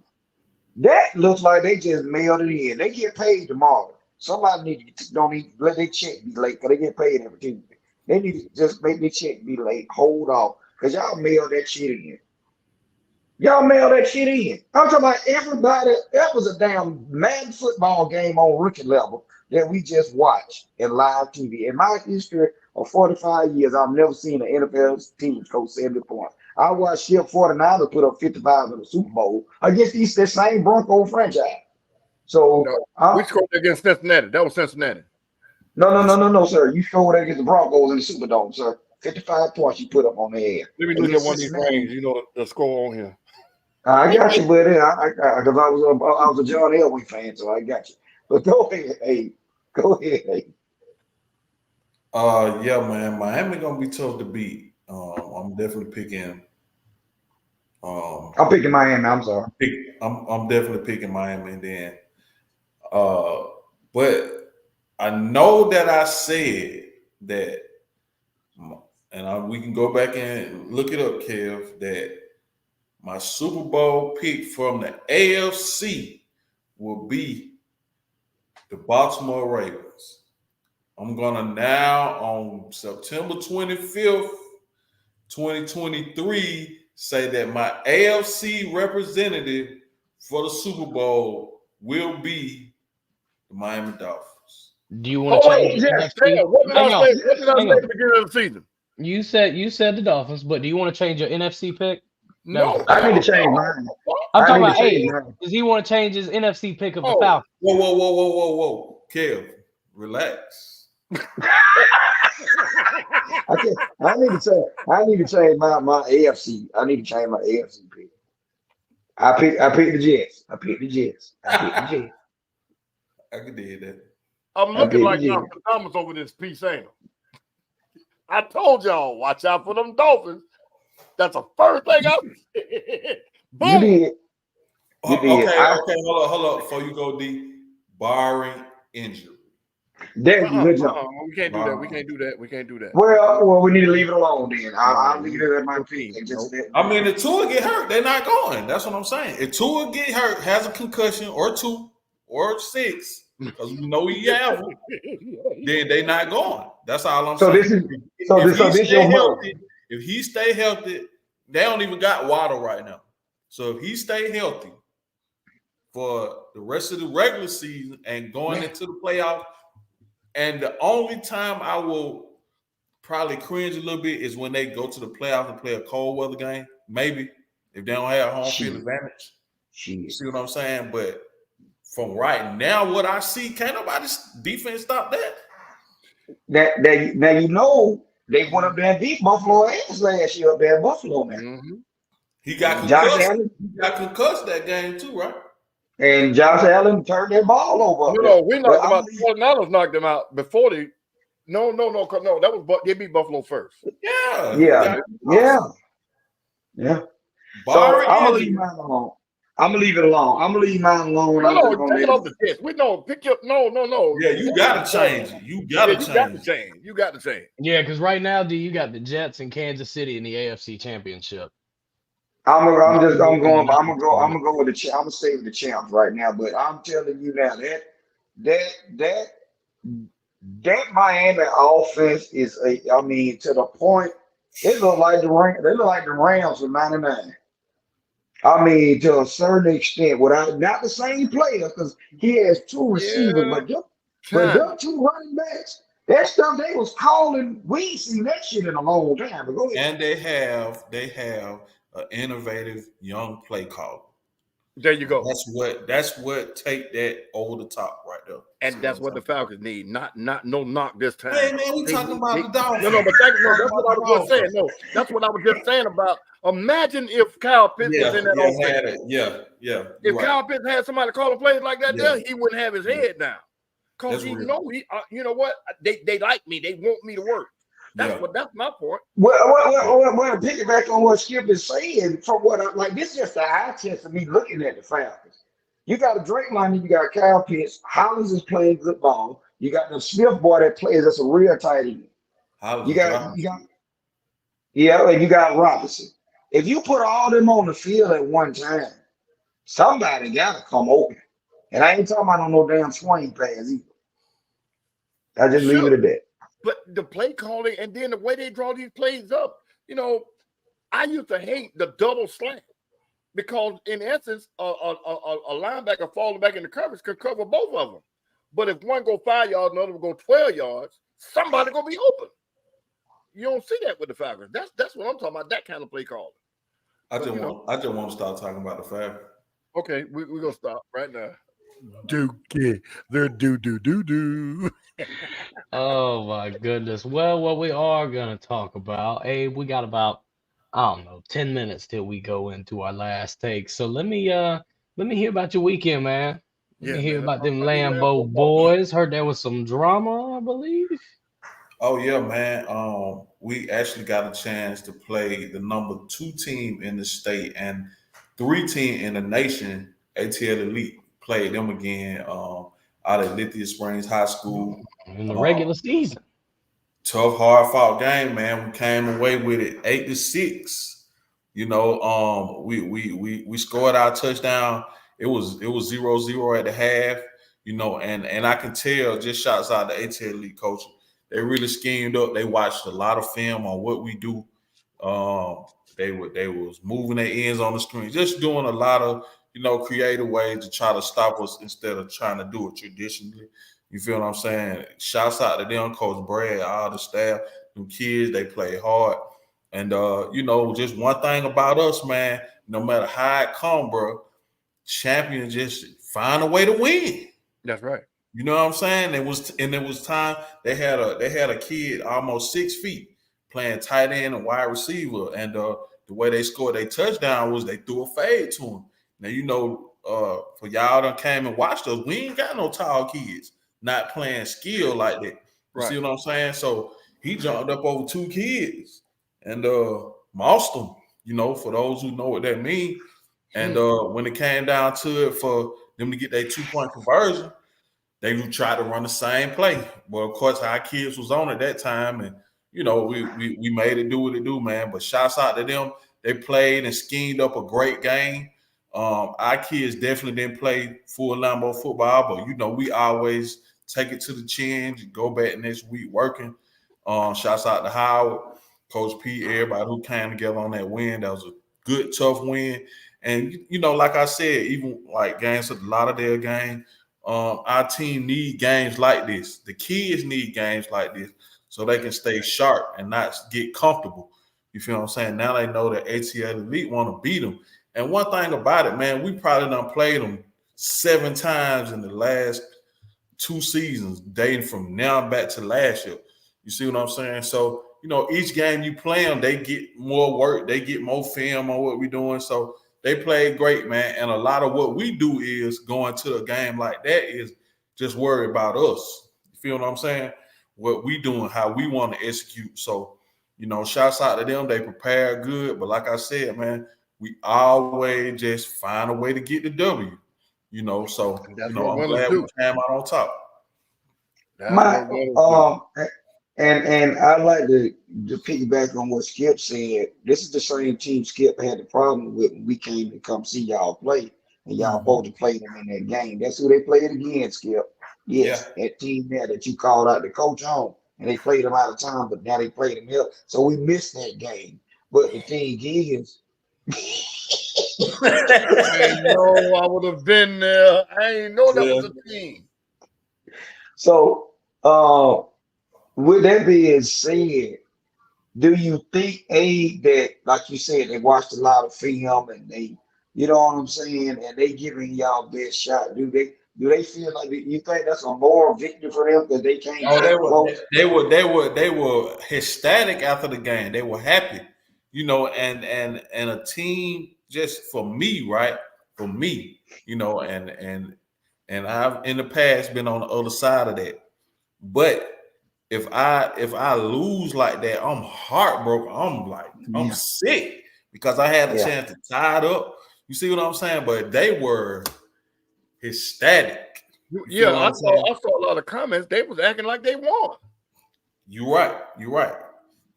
C: that looks like they just mailed it in. They get paid tomorrow. Somebody don't need let their check be late because they get paid every Tuesday. They need to just make their check be late. Hold off, because y'all mail that shit in. Y'all mail that shit in. I'm talking about everybody. That was a damn mad football game on rookie level that we just watched in live TV. In my history of 45 years, I've never seen an NFL team score 70 points. I watched Ship 49ers put up 55 in the Super Bowl against the same Bronco franchise. So
B: we scored against Cincinnati. That was Cincinnati.
C: No, sir. You scored against the Broncos in the Superdome, sir. 55 points you put up on the air.
B: Let me look at one of these things. You know the score on here.
C: I got you, buddy. Because I was a John Elway fan, so I got you. But go ahead, hey. Go ahead, hey.
D: Yeah, man. Miami gonna be tough to beat. I'm definitely picking.
C: I'm picking Miami. I'm sorry.
D: I'm definitely picking Miami, and then. But I know that I said that, and we can go back and look it up, Kev, that my Super Bowl pick from the AFC will be the Baltimore Ravens. I'm gonna now on September 25th, 2023, say that my AFC representative for the Super Bowl will be the Miami Dolphins.
A: Do you want to change your NFC?
B: What did I say at the beginning of the season?
A: You said the Dolphins, but do you want to change your NFC pick?
B: No.
C: I need to change mine.
A: I'm talking about does he want to change his NFC pick of the Falcons?
D: Whoa. Kev, relax.
C: I need to change my AFC. I need to change my AFC pick. I picked the Jets. I picked the Jets.
D: I could do that.
B: I'm looking like Thomas over this piece, ain't I told y'all, watch out for them Dolphins. That's the first thing I said. Boom.
C: You did.
D: Okay. Hold up. Before you go deep, barring injury.
C: That's good job.
B: We can't do that. We can't do that.
C: Well, we need to leave it alone then. I'll leave it at my pick.
D: I mean, if Tua get hurt, they're not going. That's what I'm saying. If Tua get hurt, has a concussion or 2 or 6, because we know he have one, then they not going. That's all I'm saying. If he stay healthy, they don't even got Waddle right now. So if he stay healthy for the rest of the regular season and going into the playoffs, and the only time I will probably cringe a little bit is when they go to the playoffs and play a cold weather game. Maybe if they don't have home field advantage. You see what I'm saying? But from right now, what I see, can't nobody's defense stop that.
C: Now you know they went up there and beat Buffalo ass last year up there in Buffalo, man.
B: Mm-hmm.
D: He got concussed that game too, right?
C: And Josh Allen turned that ball over.
B: No, we knocked them out. The 49ers knocked them out before they. No. That was they beat Buffalo first.
C: Yeah. So I'm gonna leave mine alone. I'm gonna leave it alone. I'm gonna leave mine alone.
B: Take it off the test. Pick up. No.
D: Yeah, you gotta change it. You got to change.
A: Yeah, because right now, you got the Jets and Kansas City in the AFC Championship.
C: I'm gonna go with the champ. I'm gonna stay with the champs right now. But I'm telling you now that that Miami offense is to the point they look like the Rams of '99. I mean, to a certain extent, without not the same player, because he has two receivers,
B: Yeah,
C: but
B: kind
C: them two running backs, that stuff they was calling, we ain't seen that shit in a long time. But go ahead.
D: And they have an innovative young play caller.
B: there you go.
D: That's what take that over the top right there.
B: And that's what the Falcons need. Not no knock this time.
D: Hey man, we talking about the Dolphins.
B: No, but that's what I was just saying. No, that's what I was just saying about. Imagine if Kyle Pitts was in that offense.
D: Yeah.
B: If
D: Right.
B: Kyle Pitts had somebody calling plays like that,
D: Yeah.
B: there he wouldn't have his head down. Because he know you know what? They like me. They want me to work. That's my point.
C: Well, piggyback on what Skip is saying, from what I like, this is just the eye test of me looking at the Falcons. You got a Drake line, you got Kyle Pitts, Hollins is playing good ball. You got the Smith boy that plays, that's a real tight end. And you got Robinson. If you put all them on the field at one time, somebody gotta come open. And I ain't talking about no damn swing pass either. I just leave it at that.
B: But the play calling and then the way they draw these plays up, I used to hate the double slant because in essence, a linebacker falling back in the coverage could cover both of them. But if one go 5 yards and the other will go 12 yards, somebody gonna be open. You don't see that with the Falcons. That's what I'm talking about. That kind of play calling.
D: I just want to start talking about the Falcons.
B: Okay, we're gonna stop right now. They're do.
A: Oh my goodness. Well, what we are gonna talk about, we got about 10 minutes till we go into our last take. So let me hear about your weekend, man. Let me hear about them Lambeau boys. Heard there was some drama, I believe.
D: Oh yeah, man. We actually got a chance to play the number 2 team in the state and 3 team in the nation, ATL Elite. Played them again out at Lithia Springs High School
A: in the regular season.
D: Tough, hard fought game, man. We came away with it 8-6. We scored our touchdown. It was 0-0 at the half. And I can tell, just shouts out to ATL Elite coach. They really schemed up. They watched a lot of film on what we do. They was moving their ends on the screen, just doing a lot of creative ways to try to stop us instead of trying to do it traditionally. You feel what I'm saying? Shouts out to them, Coach Brad, all the staff, them kids. They play hard, and just one thing about us, man. No matter how it come, bro, champions just find a way to win.
B: That's right.
D: You know what I'm saying? It was time they had a kid almost 6 feet playing tight end and wide receiver, and the way they scored their touchdown was they threw a fade to him. Now for y'all that came and watched us, we ain't got no tall kids not playing skill like that. You see what I'm saying? So he jumped up over 2 kids and mossed them. For those who know what that means. And when it came down to it for them to get their 2-point conversion, they would try to run the same play. Well, of course, our kids was on at that time, and we made it do what it do, man. But shouts out to them. They played and schemed up a great game. Our kids definitely didn't play full Lambeau football, but we always take it to the chin, go back next week working. Shouts out to Howard, Coach P, everybody who came together on that win. That was a good, tough win. And like I said, even like games at the Lauderdale game, our team need games like this. The kids need games like this so they can stay sharp and not get comfortable. You feel what I'm saying? Now they know that ATL Elite want to beat them. And one thing about it, man, we probably done played them 7 times in the last 2 seasons, dating from now back to last year. You see what I'm saying? So, each game you play them, they get more work. They get more film on what we're doing. So they played great, man. And a lot of what we do is going to a game like that is just worry about us. You feel what I'm saying? What we doing, how we want to execute. So, shouts out to them. They prepare good. But like I said, man, we always just find a way to get the W. So I'm glad we came out on top.
C: And I like to piggyback on what Skip said. This is the same team Skip had the problem with when we came to come see y'all play, and y'all both played them in that game. That's who they played again, Skip. Yes, that team there that you called out the coach on, and they played them out of town, but now they played them here. So we missed that game. But the thing is,
B: I know I would have been there. I ain't know that was a team.
C: so with that being said, do you think that, like you said, they watched a lot of film and they, you know what I'm saying, and they giving y'all best shot? Do they feel like you think that's a moral victory for them because they can't
D: Oh,
C: get close?
D: they were ecstatic after the game. They were happy, you know, and a team just for me, right? For me, you know, and I've in the past been on the other side of that. But if I lose like that, I'm heartbroken. I'm sick because I had a chance to tie it up. You see what I'm saying? But they were ecstatic. You feel what I'm saying?
B: I saw a lot of comments. They was acting like they won.
D: You're right.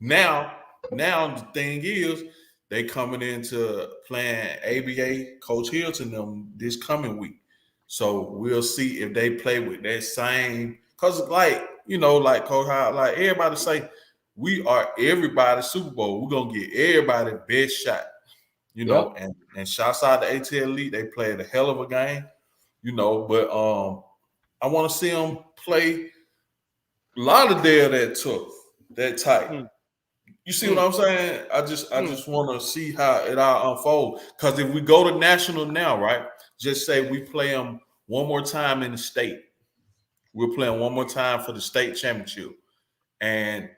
D: Now the thing is, they coming into playing ABA Coach Hilton them this coming week. So we'll see if they play with that same, cause like, you know, like Coach Howard, like everybody say, we are everybody's Super Bowl. We're gonna get everybody best shot, you know, and shouts out to ATL Elite. They played a hell of a game, you know, but I want to see them play Lauderdale that tough, that tight. You see what I'm saying? I just want to see how it all unfolds. Because if we go to national now, right? Just say we play them one more time in the state. We're playing one more time for the state championship. And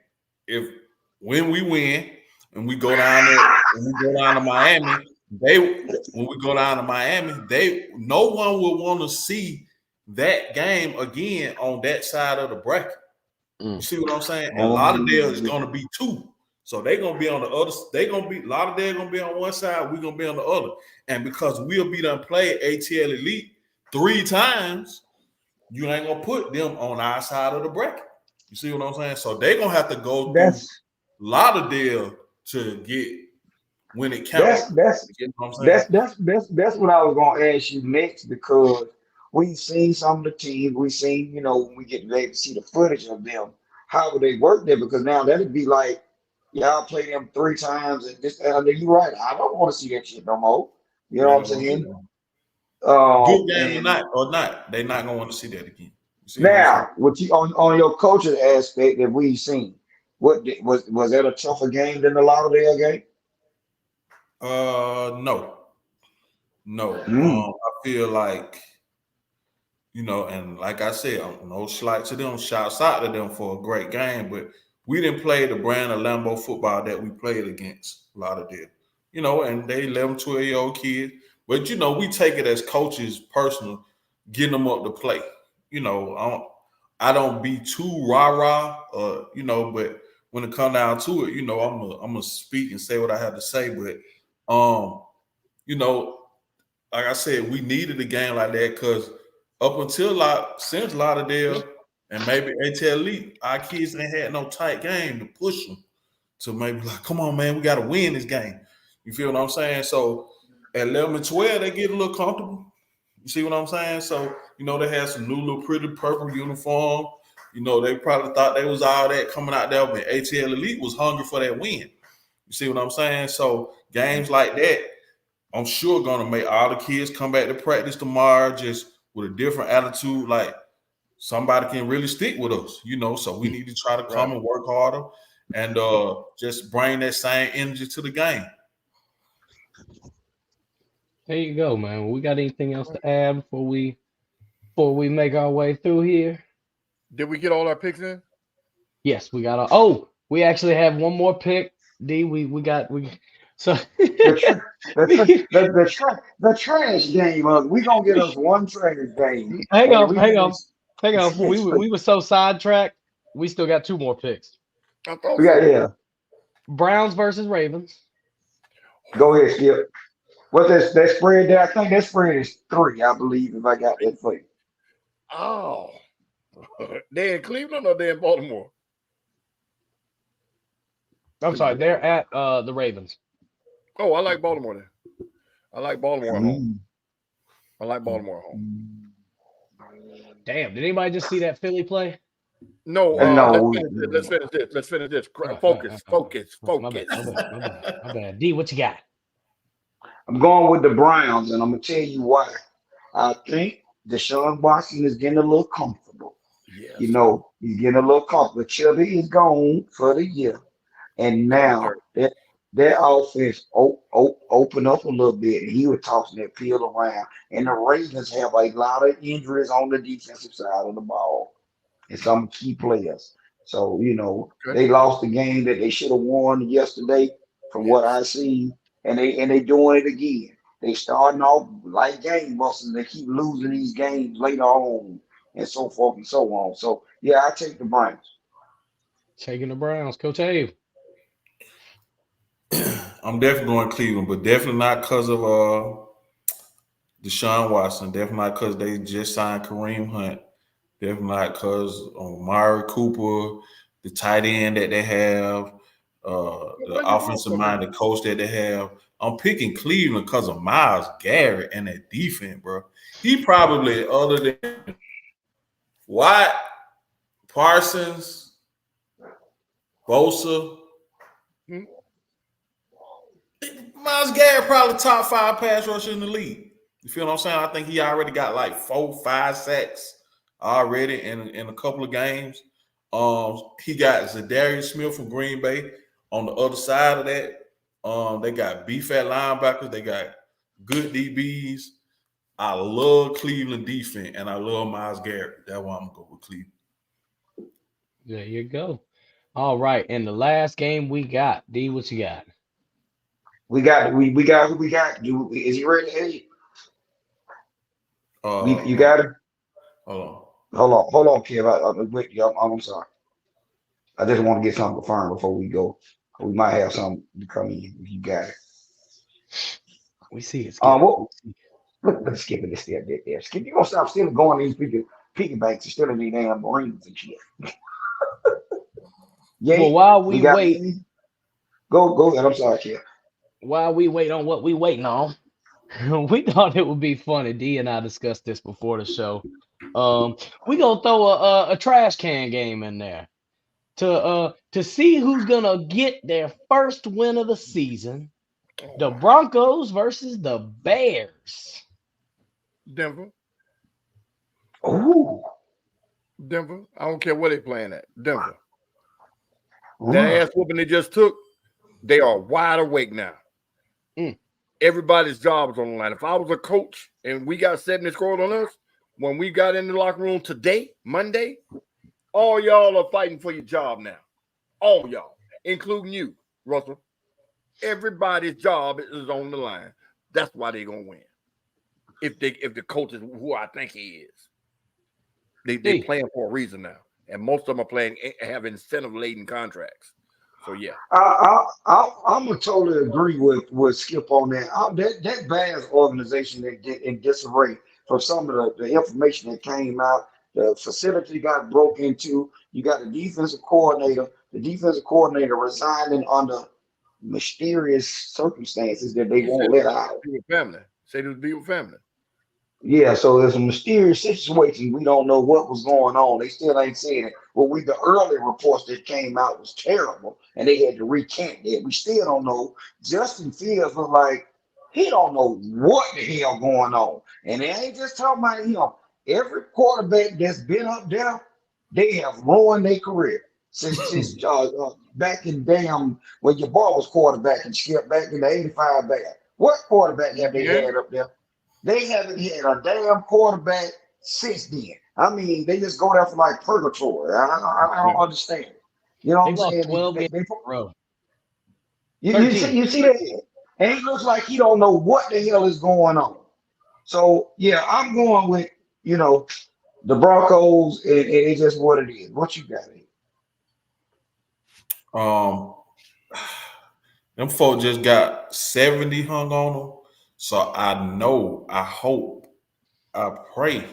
D: when we win and we go down there, when we go down to Miami, no one will want to see that game again on that side of the bracket. You see what I'm saying? And Lauderdale is going to be 2. So they're going to be on the other. Lauderdale going to be on one side. We're going to be on the other. And because we'll be done play ATL Elite 3 times, you ain't going to put them on our side of the bracket. You see what I'm saying? So they're going to have to go through Lauderdale to get when it counts.
C: That's what I was going to ask you next, because we've seen some of the teams. We've seen, you know, when we get ready to see the footage of them, how would they work there? Because now that'd be like, y'all play them 3 times and this. And you're right. I don't want to see that shit no more. You know what I'm saying?
D: Good game or not, they're not gonna want to see that again.
C: Now, what you on your coaching aspect that we've seen, was that a tougher game than the Lauderdale game?
D: No. I feel like, you know, and like I said, no slight to them, shouts out to them for a great game, but we didn't play the brand of Lambeau football that we played against Lauderdale. You know, and they 11, 12-year-old kids. But, you know, we take it as coaches personal, getting them up to play. You know, I don't be too rah-rah, you know, but when it come down to it, you know, I'm gonna speak and say what I have to say. But, you know, like I said, we needed a game like that because up until since Lauderdale and maybe ATL Elite, our kids ain't had no tight game to push them to maybe like, come on, man, we got to win this game. You feel what I'm saying? So at 11 and 12, they get a little comfortable. You see what I'm saying? So, you know, they had some new little pretty purple uniform. You know, they probably thought they was all that coming out there, but ATL Elite was hungry for that win. You see what I'm saying? So games like that, I'm sure going to make all the kids come back to practice tomorrow just with a different attitude. Like somebody can really stick with us, you know, so we need to try to come and work harder and just bring that same energy to the game.
A: There you go, man. We got anything else to add before we make our way through here?
B: Did we get all our picks in?
A: Yes, we got we actually have one more pick. D, so
C: the trash game. We gonna get us one trash game.
A: Hang on. We were so sidetracked. We still got 2 more picks.
B: I thought
C: we got
A: Browns versus Ravens.
C: Go ahead, Skip. What that spread there? I think that spread is 3, I believe, if I got that for you.
B: Oh, they in Cleveland or they in Baltimore?
A: I'm sorry, they're at the Ravens.
B: Oh, I like Baltimore then. I like Baltimore at home. I like Baltimore at home.
A: Damn, did anybody just see that Philly play?
B: No,
C: No,
B: let's finish this. Let's finish this.
A: My
B: Focus.
A: bad, my bad. D, what you got?
C: I'm going with the Browns, and I'm gonna tell you why. I think Deshaun Watson is getting a little comfortable.
B: Yes.
C: He's getting a little comfortable. Chubby is gone for the year, and now that offense open up a little bit, and he was tossing that peel around. And the Ravens have a lot of injuries on the defensive side of the ball, and some key players. So they lost the game that they should have won yesterday, from what I see, and they doing it again. They starting off like game busters. They keep losing these games later on, and so forth and so on. So yeah, I take the Browns.
A: Taking the Browns, Coach Abe.
D: I'm definitely going Cleveland, but definitely not because of Deshaun Watson. Definitely not because they just signed Kareem Hunt. Definitely not because of Mari Cooper, the tight end that they have, the offensive mind, the coach that they have. I'm picking Cleveland because of Myles Garrett and that defense, bro. He probably, other than Watt, Parsons, Bosa, Myles Garrett probably top 5 pass rusher in the league. You feel what I'm saying? I think he already got like 4, 5 sacks already in a couple of games. He got Zadarius Smith from Green Bay on the other side of that. They got beef-at linebackers. They got good DBs. I love Cleveland defense, and I love Myles Garrett. That's why I'm going to go with Cleveland.
A: There you go. All right, and the last game we got, D, what you got?
C: We got who we got. Is he ready? Hey, you got it. Hold on, Kev. I'm sorry. I just want to get something confirmed before we go. We might have something to come in if you got it.
A: We see it.
C: Let's skip it. Step there. Skip. You gonna stop still going these piggy banks and stealing these damn Marines and shit. Yeah.
A: Well, while we wait,
C: go ahead. I'm sorry, Kev.
A: While we wait on what we waiting on, we thought it would be funny. D and I discussed this before the show. We gonna throw a trash can game in there to see who's gonna get their first win of the season. The Broncos versus the Bears.
B: Denver.
C: Ooh.
B: Denver. I don't care where they playing at. Denver. That ass whooping they just took, they are wide awake now. Everybody's job is on the line. If I was a coach and we got 70 scored on us, when we got in the locker room today, Monday, all y'all are fighting for your job now. All y'all, including you, Russell. Everybody's job is on the line. That's why they're gonna win. If the coach is who I think he is, they playing for a reason now, and most of them are playing have incentive-laden contracts. So yeah,
C: I'm gonna totally agree with Skip on that. That Bears organization in disarray from some of the information that came out. The facility got broke into. You got the defensive coordinator. The defensive coordinator resigning under mysterious circumstances that they won't let out.
B: Family. Say to be with family.
C: Yeah, so there's a mysterious situation. We don't know what was going on. They still ain't saying it. Well, the early reports that came out was terrible, and they had to recant it. We still don't know. Justin Fields was like, he don't know what the hell going on. And they ain't just talking about him. Every quarterback that's been up there, they have ruined their career. Since back in damn when your boy was quarterback and Skip back in the 85 bad. What quarterback have they had up there? They haven't had a damn quarterback since then. I mean, they just go there for like purgatory. I don't understand. You know what I'm saying?
A: 12 games in a row.
C: You see that? And it looks like he don't know what the hell is going on. So yeah, I'm going with the Broncos, and it's just what it is. What you got here?
D: Them folks just got 70 hung on them. So I hope, I pray,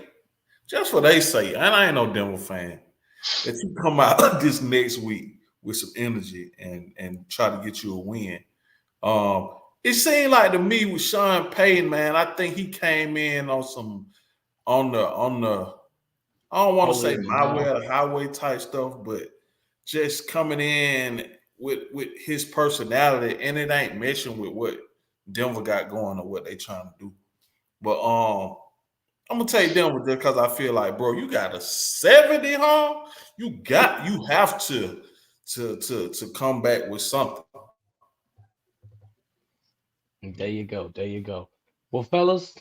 D: just what they say, and I ain't no Denver fan, that you come out this next week with some energy and try to get you a win. It seemed like to me with Sean Payton, man, I think he came in on I don't want to
A: holier
D: say
A: than
D: my way
A: thou.
D: or highway type stuff, but just coming in with his personality, and it ain't meshing with what Denver got going or what they trying to do. But I'm gonna take Denver just because I feel like, bro, you got a 70 home. You have to come back with something.
A: There you go. There you go. Well, fellas,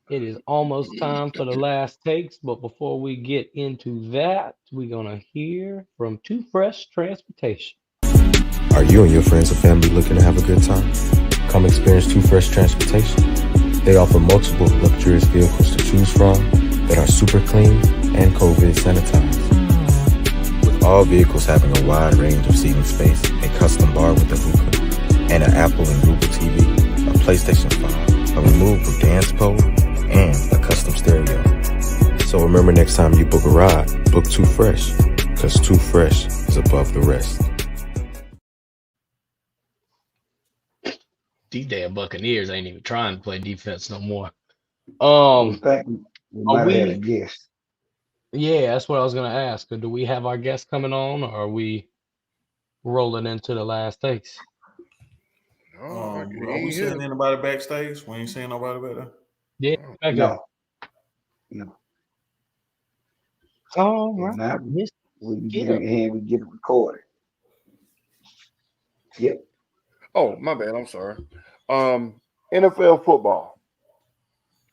A: it is almost time for the last takes, but before we get into that, we're gonna hear from Too Fresh Transportation.
E: Are you and your friends or family looking to have a good time? Come experience Too Fresh Transportation. They offer multiple luxurious vehicles to choose from that are super clean and COVID sanitized. With all vehicles having a wide range of seating space, a custom bar with a hookah, and an Apple and Google TV, a PlayStation 5, a removable dance pole, and a custom stereo. So remember, next time you book a ride, book Too Fresh, because Too Fresh is above the rest.
A: These damn Buccaneers ain't even trying to play defense no more.
C: We think we
A: Are
C: might have had a
A: we?
C: guest.
A: Yeah, that's what I was gonna ask. Do we have our guests coming on, or are we rolling into the last takes?
B: Oh, he
D: Are we
B: ain't
D: seeing
B: here.
D: anybody backstage? We ain't seeing nobody back there.
A: Yeah,
B: Oh,
A: back up.
C: No.
A: All
C: If
A: right,
C: not,
A: Miss
C: we can get
A: Get
C: it
A: up.
C: and we get it recorded. Yep.
B: oh, my bad. I'm sorry. NFL football.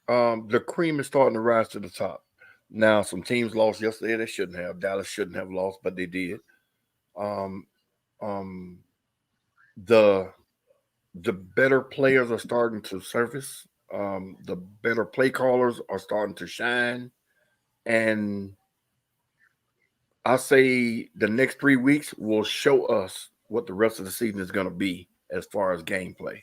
B: The cream is starting to rise to the top. Now, some teams lost yesterday. They shouldn't have. Dallas shouldn't have lost, but they did. Um, um, the the better players are starting to surface. The better play callers are starting to shine, and I say the next 3 weeks will show us what the rest of the season is going to be as far as gameplay.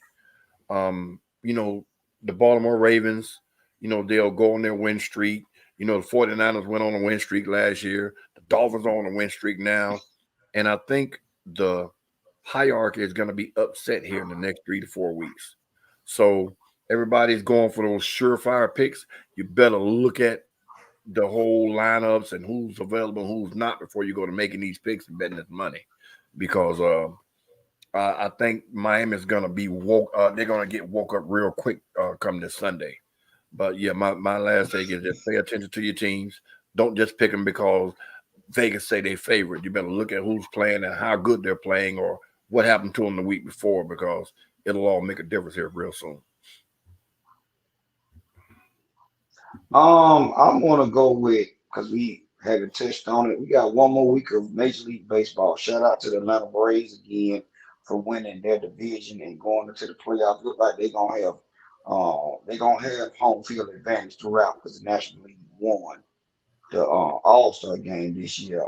B: You know, the Baltimore Ravens, they'll go on their win streak. The 49ers went on a win streak last year. The Dolphins are on a win streak now. And I think the hierarchy is going to be upset here in the next 3 to 4 weeks. So everybody's going for those surefire picks. You better look at the whole lineups and who's available and who's not before you go to making these picks and betting this money. Because I think Miami's gonna be woke. They're gonna get woke up real quick come this Sunday. But yeah, my last take is just pay attention to your teams. Don't just pick them because Vegas say they favorite. You better look at who's playing and how good they're playing, or what happened to them the week before, because it'll all make a difference here real soon.
C: I'm gonna go with because we haven't touched on it. We got one more week of Major League Baseball. Shout out to the Atlanta Braves again for winning their division and going into the playoffs. Look like they're gonna have home field advantage throughout because the National League won the All-Star game this year.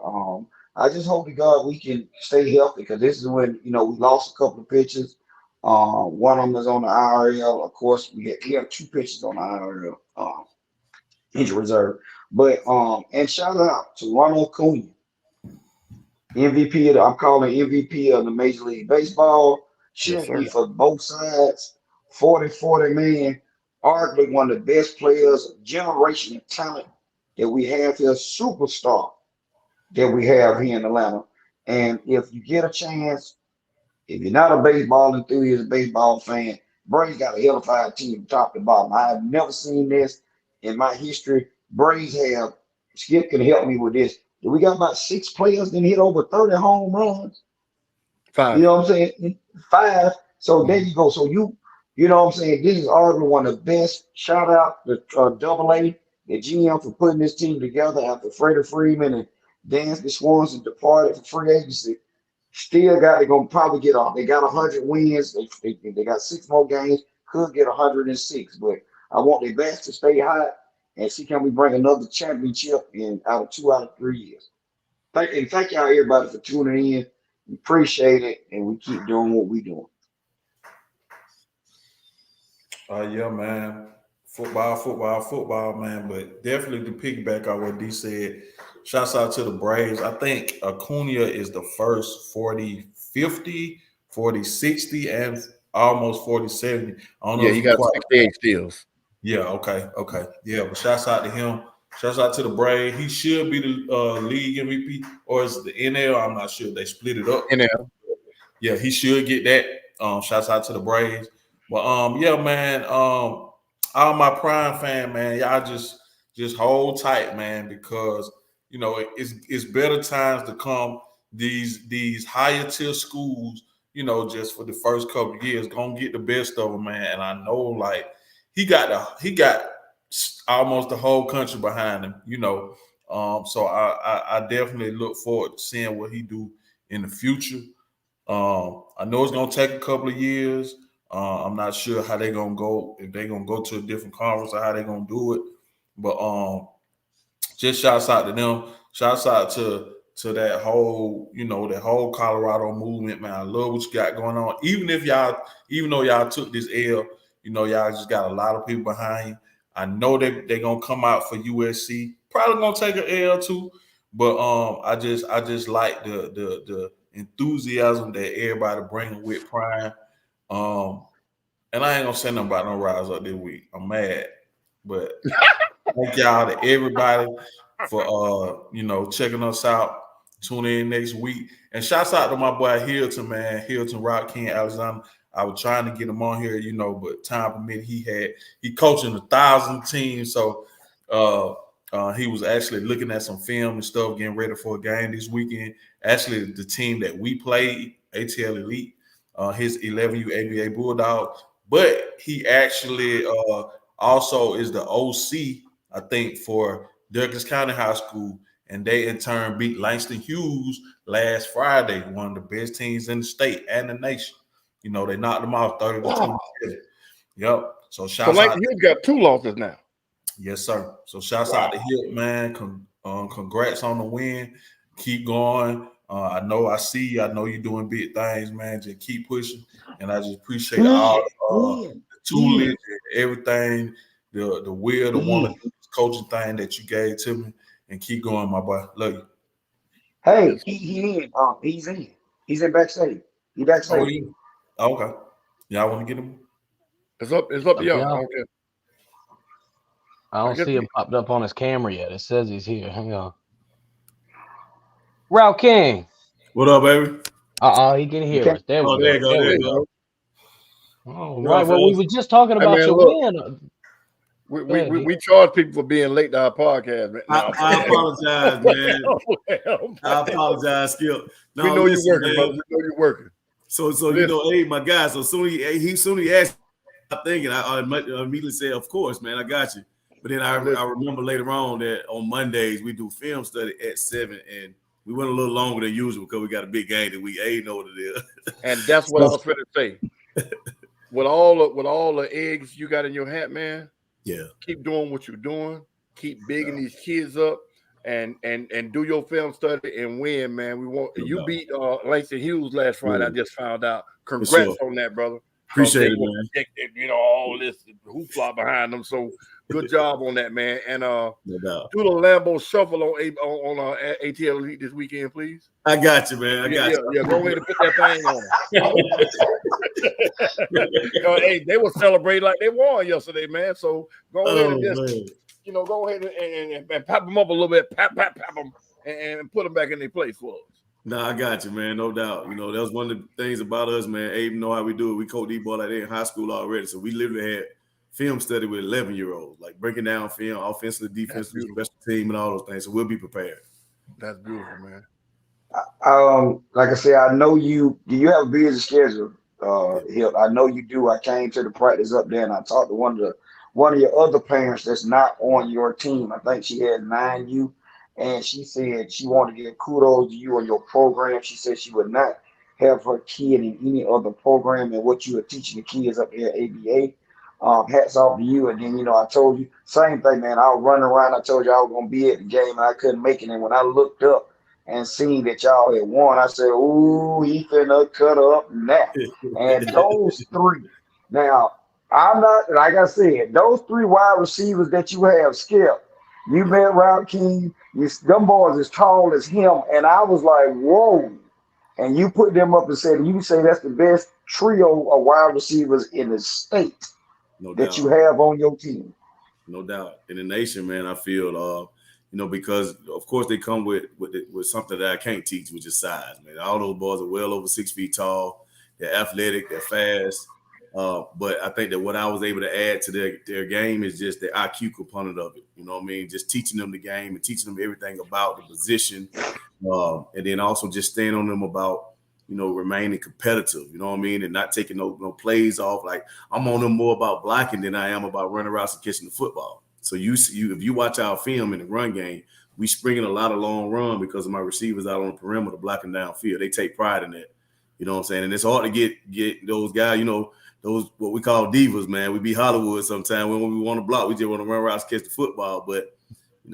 C: I just hope to God we can stay healthy because this is when we lost a couple of pitchers. One of them is on the IRL. Of course, we have two pitchers on the IRL. Injury reserve. But and shout out to Ronald Acuna, MVP I'm calling MVP of the Major League Baseball.
B: Yes,
C: Should
B: sir.
C: be for both sides. 40-40 man, arguably one of the best players, generational talent that we have here, superstar that we have here in Atlanta. And if you get a chance, if you're not a baseball enthusiast, baseball fan, Braves got a hell team from top to bottom. I have never seen this in my history. Braves have, Skip can help me with this. We got about six players that hit over 30 home runs. You
B: 5.
C: know what I'm saying? Five. So there you go. So you know what I'm saying? This is arguably one of the best. Shout out to Double A, the GM, for putting this team together after Freddie Freeman and Dansby Swanson departed for free agency. Still got they're gonna probably get off. They got 100 wins. They got six more games. Could get 106, but I want their best to stay hot and see can we bring another championship in out of 2 out of 3 years. Thank y'all everybody for tuning in. We appreciate it, and we keep doing what we doing.
D: Yeah, man. Football, man. But definitely to piggyback on what D said, shouts out to the Braves. I think Acuna is the first 40-50, 40-60, and almost 40-70. I don't know
B: Yeah,
D: if
B: he
D: he
B: got
D: quite.
B: 68 steals.
D: Yeah, okay. Yeah, but shouts out to him. Shouts out to the Braves. He should be the league MVP, or is it the NL? I'm not sure. They split it up.
B: NL.
D: Yeah, he should get that. Shouts out to the Braves. But yeah, man. All my Prime fan, man, y'all just hold tight, man, because you know it's better times to come. These higher tier schools, you know, just for the first couple of years, gonna get the best of them, man. And I know, like, he got almost the whole country behind him, you know. So I definitely look forward to seeing what he do in the future. I know it's gonna take a couple of years. I'm not sure how they're gonna go, if they're gonna go to a different conference or how they're gonna do it. But just shouts out to them. Shouts out to that whole, you know, that whole Colorado movement, man. I love what you got going on. Even though y'all took this L, you know, y'all just got a lot of people behind you. I know they're gonna come out for USC. Probably gonna take an L too. But I just like the enthusiasm that everybody bringing with Prime. And I ain't gonna say nothing about no rise up this week. I'm mad, but thank y'all to everybody for you know, checking us out. Tune in next week. And shouts out to my boy Hilton, man. Hilton Rock King Alexander. I was trying to get him on here, you know, but time permitted. He coaching 1,000 teams, so he was actually looking at some film and stuff, getting ready for a game this weekend. Actually, the team that we played, ATL Elite, his 11U ABA Bulldog, but he actually also is the OC, I think, for Douglas County High School, and they in turn beat Langston Hughes last Friday, one of the best teams in the state and the nation. You know, they knocked them out 30-27. Yep. So shouts out.
B: You've got 2 losses now.
D: Yes, sir. So shouts out to Hill, man. Congrats on the win. Keep going. I know I see you. I know you're doing big things, man. Just keep pushing. And I just appreciate all the tooling and everything, the will, the want to do this coaching thing that you gave to me. And keep going, my boy. Love you.
C: Hey, he's in. He's in backstage. He backstage.
D: Oh, yeah. Okay. Y'all want to get him?
B: It's up to y'all. Okay.
A: I don't see him popped up on his camera yet. It says he's here. Hang on. Ralph King.
D: What up, baby?
A: He can hear us. There we go.
D: There you go.
A: All right. Well, we were just talking about your win.
B: We charge people for being late to our podcast, man.
F: I apologize, man. I apologize, Skip.
B: No, we know you're working, brother. We know you're working.
F: So you know, hey, my guy. So soon he asked, I think, and I immediately said, of course, man, I got you. But then I remember later on that on Mondays we do film study at 7, and we went a little longer than usual because we got a big game that we ain't know what it is.
B: And that's what I was going to say. With all the eggs you got in your hat, man.
F: Yeah.
B: Keep doing what you're doing. Keep bigging these kids up, and do your film study and win, man. We want you beat Langston Hughes last Friday. I just found out. Congrats on that, brother.
F: Appreciate it, man.
B: You know, all this hoopla behind them. So good job on that, man. And do the Lambo shuffle on ATL Elite this weekend, please.
F: I got you, man. I got you.
B: Yeah, go ahead and put that thing on. Hey, they will celebrate like they won yesterday, man. So go ahead and just, go ahead and pop them up a little bit, pop them, and put them back in their place for us.
F: No, I got you, man. No doubt. You know, that was one of the things about us, man. Abe know how we do it. We coach these boys like they in high school already. So we literally had film study with 11-year-olds, like breaking down film, offensively, defensively, special team, and all those things. So we'll be prepared.
B: That's beautiful, man.
C: Like I said, I know you have a busy schedule. Hill, I know you do. I came to the practice up there and I talked to one of your other parents that's not on your team. I think she had 9U. And she said she wanted to give kudos to you on your program. She said she would not have her kid in any other program than what you are teaching the kids up there at ABA. Hats off to you. And then, I told you, same thing, man. I was running around. I told you I was going to be at the game, and I couldn't make it. And when I looked up and seen that y'all had won, I said, ooh, he finna cut up now. And those 3. Now, I'm not, like I said, those 3 wide receivers that you have, Skip, you met Ralph King, them boys as tall as him, and I was like, whoa. And you put them up and said, you say that's the best trio of wide receivers in the state that you have on your team.
F: no doubt. In the nation, man, I feel, because of course they come with something that I can't teach, which is size, man. All those boys are well over 6 feet tall. They're athletic, they're fast. But I think that what I was able to add to their game is just the IQ component of it. You know what I mean? Just teaching them the game and teaching them everything about the position. And then also just staying on them about, remaining competitive, you know what I mean? And not taking no plays off. Like I'm on them more about blocking than I am about running routes and catching the football. So if you watch our film in the run game, we springing a lot of long run because of my receivers out on the perimeter blocking downfield. They take pride in that. You know what I'm saying? And it's hard to get those guys, those what we call divas, man. We be Hollywood sometimes when we want to block. We just want to run routes, catch the football. But,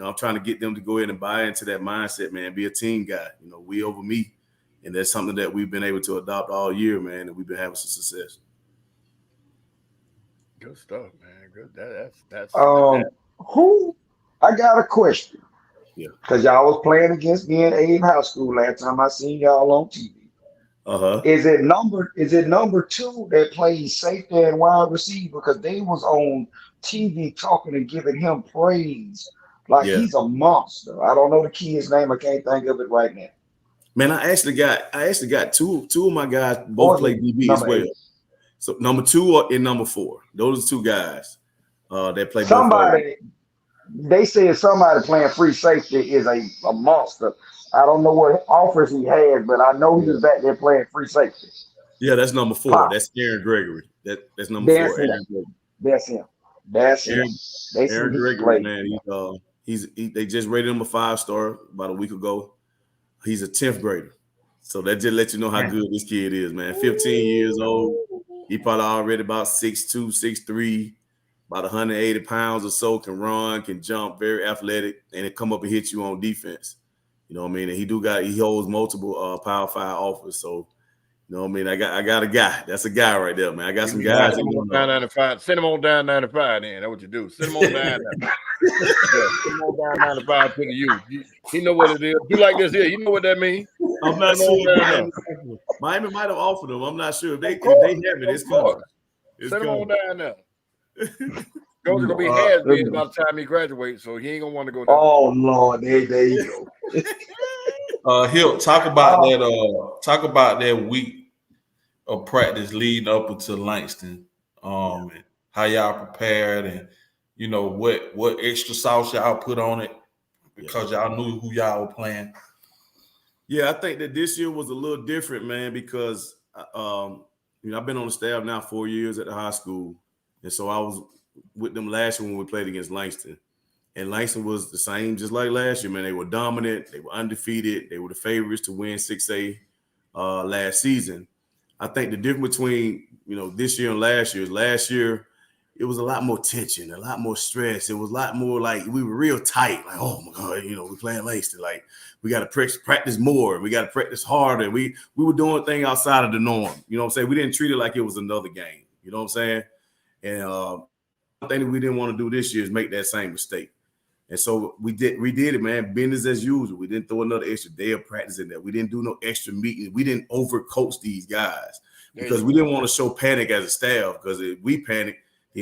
F: I'm trying to get them to go ahead and buy into that mindset, man. Be a team guy. We over me. And that's something that we've been able to adopt all year, man. And we've been having some success.
B: Good stuff, man. Good. That's
C: who? I got a question.
F: Yeah.
C: Because y'all was playing against me and A in high school last time I seen y'all on TV.
F: Uh-huh.
C: Is it number 2 that plays safety and wide receiver? Because they was on TV talking and giving him praise like he's a monster. I don't know the kid's name. I can't think of it right now.
F: Man, I actually got two of my guys both play DB as well. 8. So number 2 and number 4. Those are 2 guys that play.
C: Somebody they said somebody playing free safety is a monster. I don't know what offers he has, but I know he was back there playing free safety.
F: Yeah, that's number 4. Pop. That's Aaron Gregory. That's number 4. Aaron Gregory.
C: That's him. That's him.
F: Aaron Gregory, man. They just rated him a 5-star about a week ago. He's a 10th grader. So that just lets you know how good this kid is, man. 15 years old. He probably already about 6'2", 6'3", about 180 pounds or so, can run, can jump, very athletic, and it come up and hit you on defense. You know what I mean? And he holds multiple Power 5 offers. So, you know what I mean? I got a guy. That's a guy right there, man. I got some guys.
B: Send him on down 95. Send him on down 95 then. That's what you do. Send him on down 95. Send him on down 95 to the youth. He know what it is. You like this here. You know what that means.
F: I'm not sure. Miami might have offered him. I'm not sure. If they have it, it's coming.
B: Send him on down there. Coach gonna be has-been by the time he graduates, so he ain't gonna want to go down.
C: Oh Lord, there you
D: go. Hill, talk about that. Talk about that week of practice leading up until Langston. And how y'all prepared, and what extra sauce y'all put on it because y'all knew who y'all were playing.
F: Yeah, I think that this year was a little different, man, because I've been on the staff now 4 years at the high school, and so I was with them last year when we played against Langston. And Langston was the same, just like last year, man. They were dominant. They were undefeated. They were the favorites to win 6A last season. I think the difference between, this year and last year, it was a lot more tension, a lot more stress. It was a lot more like we were real tight. Like, oh, my God, we're playing Langston. Like, we got to practice more. We got to practice harder. We were doing things outside of the norm. You know what I'm saying? We didn't treat it like it was another game. You know what I'm saying? And one thing that we didn't want to do this year is make that same mistake. And so we did it, man. Business as usual. We didn't throw another extra day of practice in there. We didn't do no extra meetings. We didn't overcoach these guys because we didn't want to show panic as a staff, because if we panic,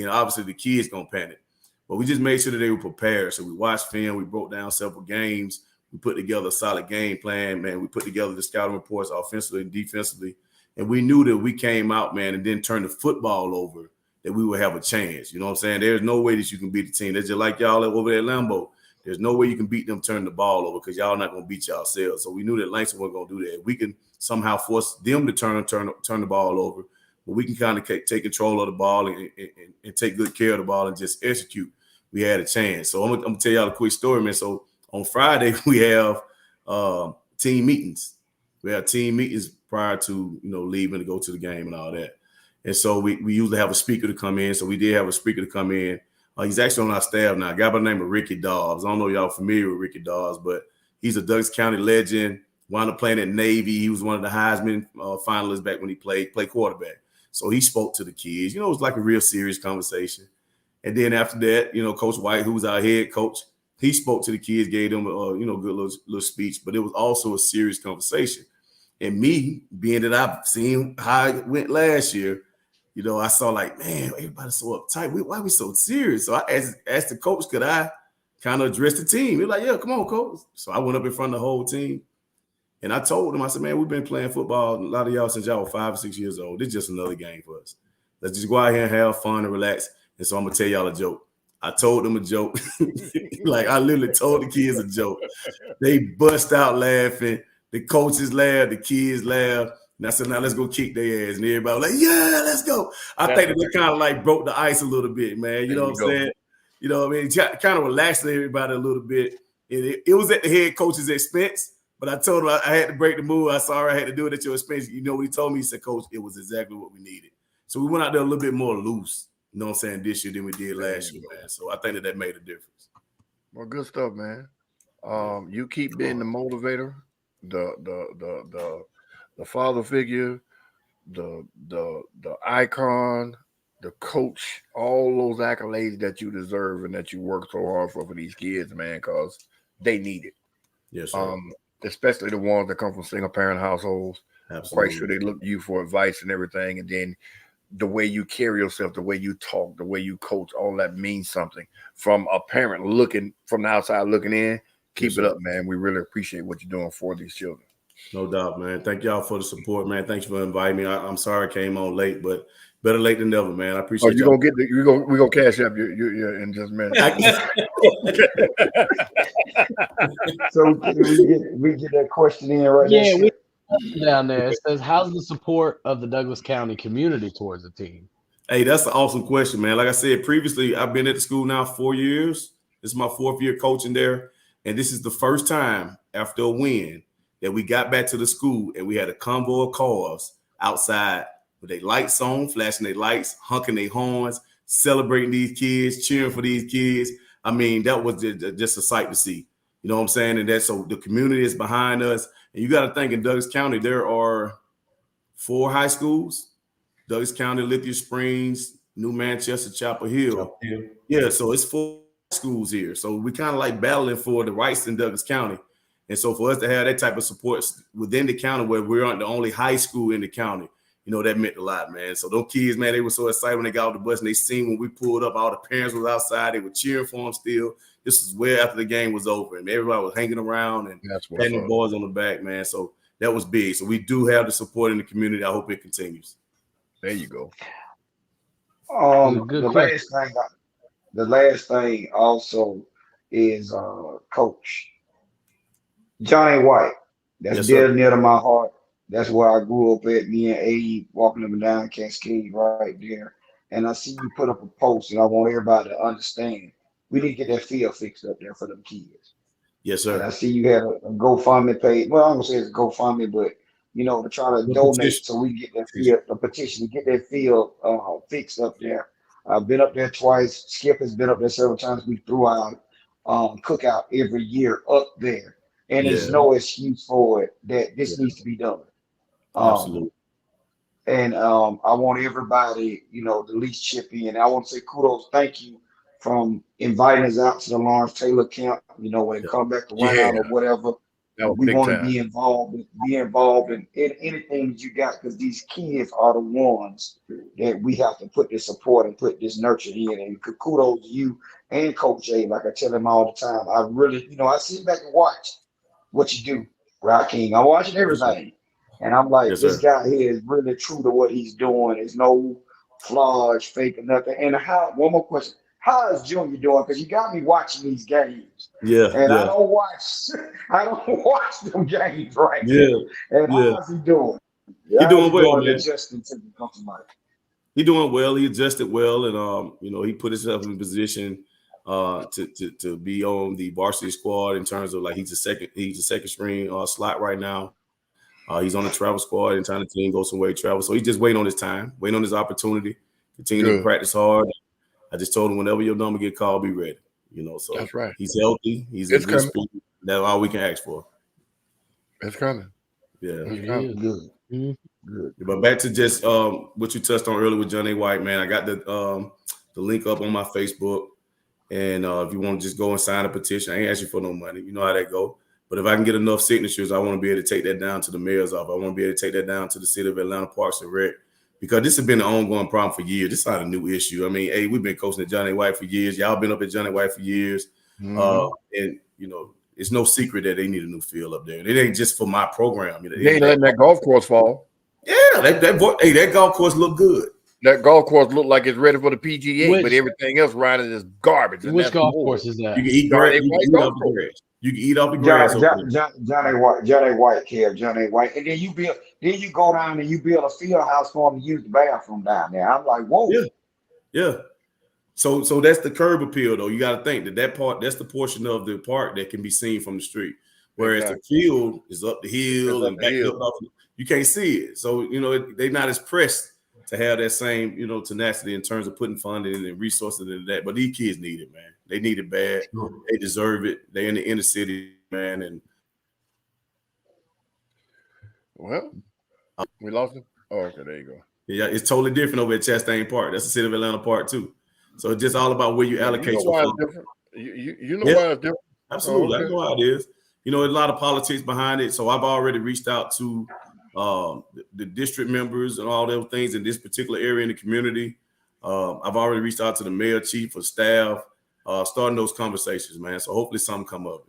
F: obviously the kids going to panic. But we just made sure that they were prepared. So we watched film. We broke down several games. We put together a solid game plan, man. We put together the scouting reports offensively and defensively. And we knew that we came out, man, and didn't turn the football over, that we would have a chance. You know what I'm saying? There's no way that you can beat the team. They're just like y'all over there at Lambeau. There's no way you can beat them turning the ball over, because y'all not going to beat yourselves. So we knew that Langston wasn't going to do that. If we can somehow force them to turn the ball over, but we can kind of take control of the ball and take good care of the ball and just execute, we had a chance. So I'm going to tell y'all a quick story, man. So on Friday, we have team meetings. We have team meetings prior to, leaving to go to the game and all that. And so we usually have a speaker to come in. So we did have a speaker to come in. He's actually on our staff now, a guy by the name of Ricky Dobbs. I don't know if y'all familiar with Ricky Dobbs, but he's a Douglas County legend, wound up playing at Navy. He was one of the Heisman finalists back when he played quarterback. So he spoke to the kids. It was like a real serious conversation. And then after that, Coach White, who was our head coach, he spoke to the kids, gave them a good little speech, but it was also a serious conversation. And me, being that I've seen how it went last year, I saw like, man, everybody's so uptight. Why are we so serious? So I asked the coach, could I kind of address the team? He was like, yeah, come on, coach. So I went up in front of the whole team. And I told them, I said, man, we've been playing football, a lot of y'all, since y'all were 5 or 6 years old. This is just another game for us. Let's just go out here and have fun and relax. And so I'm going to tell y'all a joke. I told them a joke. Like, I literally told the kids a joke. They bust out laughing. The coaches laughed. The kids laughed. And I said, now let's go kick their ass. And everybody was like, yeah, let's go. I think that they kind of like broke the ice a little bit, man. You know what I'm saying? You know what I mean? Kind of relaxed everybody a little bit. It was at the head coach's expense. But I told him I had to break the move. I sorry I had to do it at your expense. You know what he told me? He said, Coach, it was exactly what we needed. So we went out there a little bit more loose, you know what I'm saying, this year than we did last year, man. So I think that made a difference.
B: Well, good stuff, man. You keep being the motivator, the father figure, the icon, the coach, all those accolades that you deserve and that you work so hard for these kids, man, because they need it.
F: Yes, sir.
B: Especially the ones that come from single parent households.
F: Absolutely.
B: Quite sure they look to you for advice and everything. And then the way you carry yourself, the way you talk, the way you coach, all that means something. From a parent looking from the outside looking in, keep it up, man. We really appreciate what you're doing for these children.
F: No doubt, man. Thank y'all for the support, man. Thanks for inviting me. I'm sorry I came on late, but better late than never, man. I appreciate
B: you're gonna cash up your in just a minute.
C: So we get that question in right now.
A: Yeah, we down there. It says, how's the support of the Douglas County community towards the team?
F: Hey, that's an awesome question, man. Like I said previously, I've been at the school now 4 years. This is my 4th year coaching there. And this is the first time after a win that we got back to the school and we had a convoy of cars outside with their lights on, flashing their lights, honking their horns, celebrating these kids, cheering for these kids. I mean, that was just a sight to see. You know what I'm saying? And that's so the community is behind us. And you got to think in Douglas County, there are 4 high schools: Douglas County, Lithia Springs, New Manchester, Chapel Hill. Yeah, so it's 4 schools here. So we kind of like battling for the rights in Douglas County. And so for us to have that type of support within the county where we aren't the only high school in the county, you know, that meant a lot, man. So those kids, man, they were so excited when they got off the bus and they seen when we pulled up, all the parents was outside. They were cheering for them still. This is way after the game was over and everybody was hanging around and patting the boys on the back, man. So that was big. So we do have the support in the community. I hope it continues.
B: There you go.
C: The last thing also is Coach Johnny White. That's dear near to my heart. That's where I grew up at, me and Abe walking up and down Cascade right there. And I see you put up a post, and I want everybody to understand we need to get that field fixed up there for them kids.
F: Yes, sir.
C: And I see you had a GoFundMe page. Well, I'm gonna say it's GoFundMe, but you know, to try to donate so we can get that field, a petition to get that field fixed up there. I've been up there twice. Skip has been up there several times. We threw out cookout every year up there, and there's no excuse for it that this needs to be done.
F: Absolutely.
C: And I want everybody, you know, to at least chip in. I want to say kudos, thank you from inviting us out to the Lawrence Taylor camp. You know, when it come back to White Out or whatever, we want to be involved in anything that you got, because these kids are the ones that we have to put this support and put this nurture in. And kudos to you and Coach A. Like I tell him all the time, I really, you know, I sit back and watch what you do, Rock King. I'm watching everything. And I'm like, this guy here is really true to what he's doing. There's no flaws, fake or nothing. And one more question. How is Junior doing? Because you got me watching these games. And I don't watch them games right now. And how's he doing?
F: He's doing well, man.
C: Adjusting to become somebody.
F: He's doing well. He adjusted well, and you know, he put himself in a position to be on the varsity squad in terms of like he's a second string slot right now. He's on the travel squad and trying the team go somewhere he travels. So he's just waiting on his time, waiting on his opportunity, continue to practice hard. I just told him whenever your number get called, be ready. You know, so
B: that's right.
F: He's healthy. He's in good speed. That's all we can ask for.
B: It's coming.
F: Yeah.
C: Good.
F: But back to just what you touched on earlier with Johnny White, man. I got the link up on my Facebook. And if you want to just go and sign a petition, I ain't asking for no money. You know how that go. But if I can get enough signatures, I want to be able to take that down to the mayor's office. I want to be able to take that down to the city of Atlanta Parks and Rec, because this has been an ongoing problem for years. This is not a new issue. I mean, hey, we've been coaching at Johnny White for years. Y'all been up at Johnny White for years. And, you know, it's no secret that they need a new field up there. It ain't just for my program. You know,
B: They ain't letting that golf course fall.
F: Yeah, that golf course look good.
B: That golf course look like it's ready for the PGA, but everything else around it is garbage.
A: Which golf course is that?
F: You can eat grass. You can eat off the grass.
C: Johnny White, Kev, Johnny White. And then you go down and you build a field house for them to use the bathroom down there. I'm like, whoa.
F: Yeah. So that's the curb appeal, though. You got to think that part, that's the portion of the park that can be seen from the street. Whereas the field is up the hill and back up. You can't see it. So, you know, they're not as pressed to have that same, you know, tenacity in terms of putting funding and resources into that. But these kids need it, man. They need it bad. They deserve it. They're in the inner city, man. And
B: well, we lost it. Oh, okay, there you go.
F: Yeah, it's totally different over at Chastain Park. That's the city of Atlanta Park too. So it's just all about where you allocate your funds.
B: You know why it's different.
F: Absolutely, I know how it is. You know, there's a lot of politics behind it. So I've already reached out to the district members and all those things in this particular area in the community. I've already reached out to the mayor, chief of staff, starting those conversations, man. So hopefully something come up.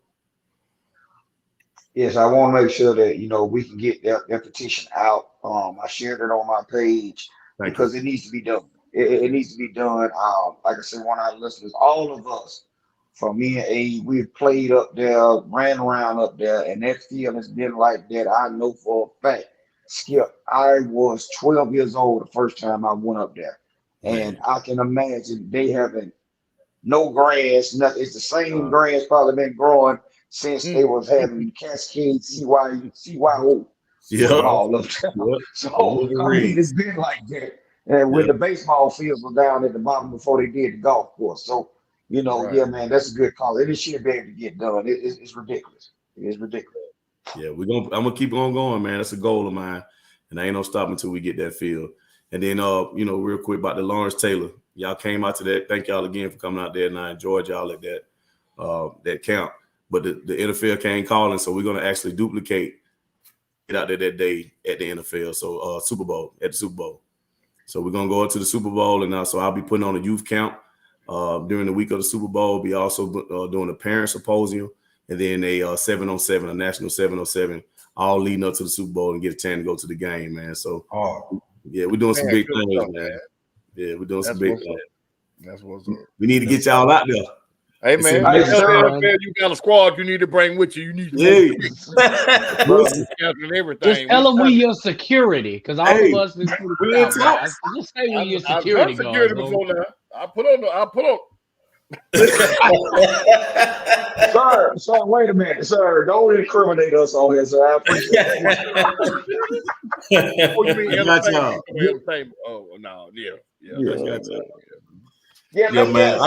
C: Yes, I want to make sure that, you know, we can get that petition out. I shared it on my page because it needs to be done. It needs to be done. Like I said, one of our listeners, all of us, from me and A, we've played up there, ran around up there, and that field has been like that. I know for a fact. Skip, I was 12 years old the first time I went up there. And I can imagine they having no grass, nothing. It's the same grass probably been growing since they was having Cascade CYO football up there. So I mean, it's been like that. And when the baseball fields were down at the bottom before they did the golf course. So, you know, yeah, man, that's a good call. It should be able to get done. It's ridiculous. It is ridiculous.
F: Yeah, I'm gonna keep on going, man. That's a goal of mine. And I ain't no stopping until we get that field. And then you know, real quick about the Lawrence Taylor. Y'all came out to that. Thank y'all again for coming out there, and I enjoyed y'all at that camp. But the NFL came calling, so we're gonna actually duplicate it out there that day at the NFL. So Super Bowl. So we're gonna go into the Super Bowl, and so I'll be putting on a youth camp during the week of the Super Bowl. Be also doing a parent symposium, and then a 7-on-7, a national 7-on-7, all leading up to the Super Bowl and get a chance to go to the game, man. So yeah, we're doing some big things, man. Yeah, we're doing some big things.
B: That's what's up.
F: We need to get y'all out there.
B: Hey, man, you got a squad you need to bring with you. You need
A: Just tell them we your security, because all of us is just say we your security guard.
B: Before now. I put on.
C: Sir, wait a minute, sir. Don't incriminate us on here, sir. I appreciate it.
B: What do you mean entertainment? Oh no,
C: yeah,
D: man.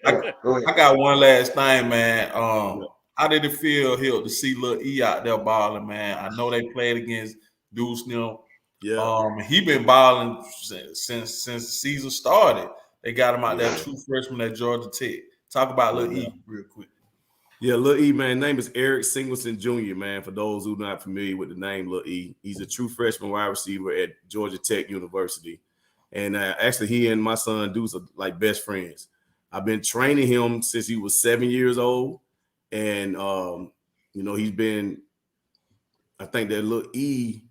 D: I got one last thing, man. How did it feel here to see Lil E out there balling, man? I know they played against Deuce Nil. Yeah, he been balling since the season started. They got him out there, true freshman at Georgia Tech. Talk about Lil E real quick.
F: Yeah, Lil E, man. Name is Eric Singleton Jr., man. For those who are not familiar with the name Lil E, he's a true freshman wide receiver at Georgia Tech University. And actually, he and my son Deuce are like best friends. I've been training him since he was 7 years old. And, you know, I think that Lil E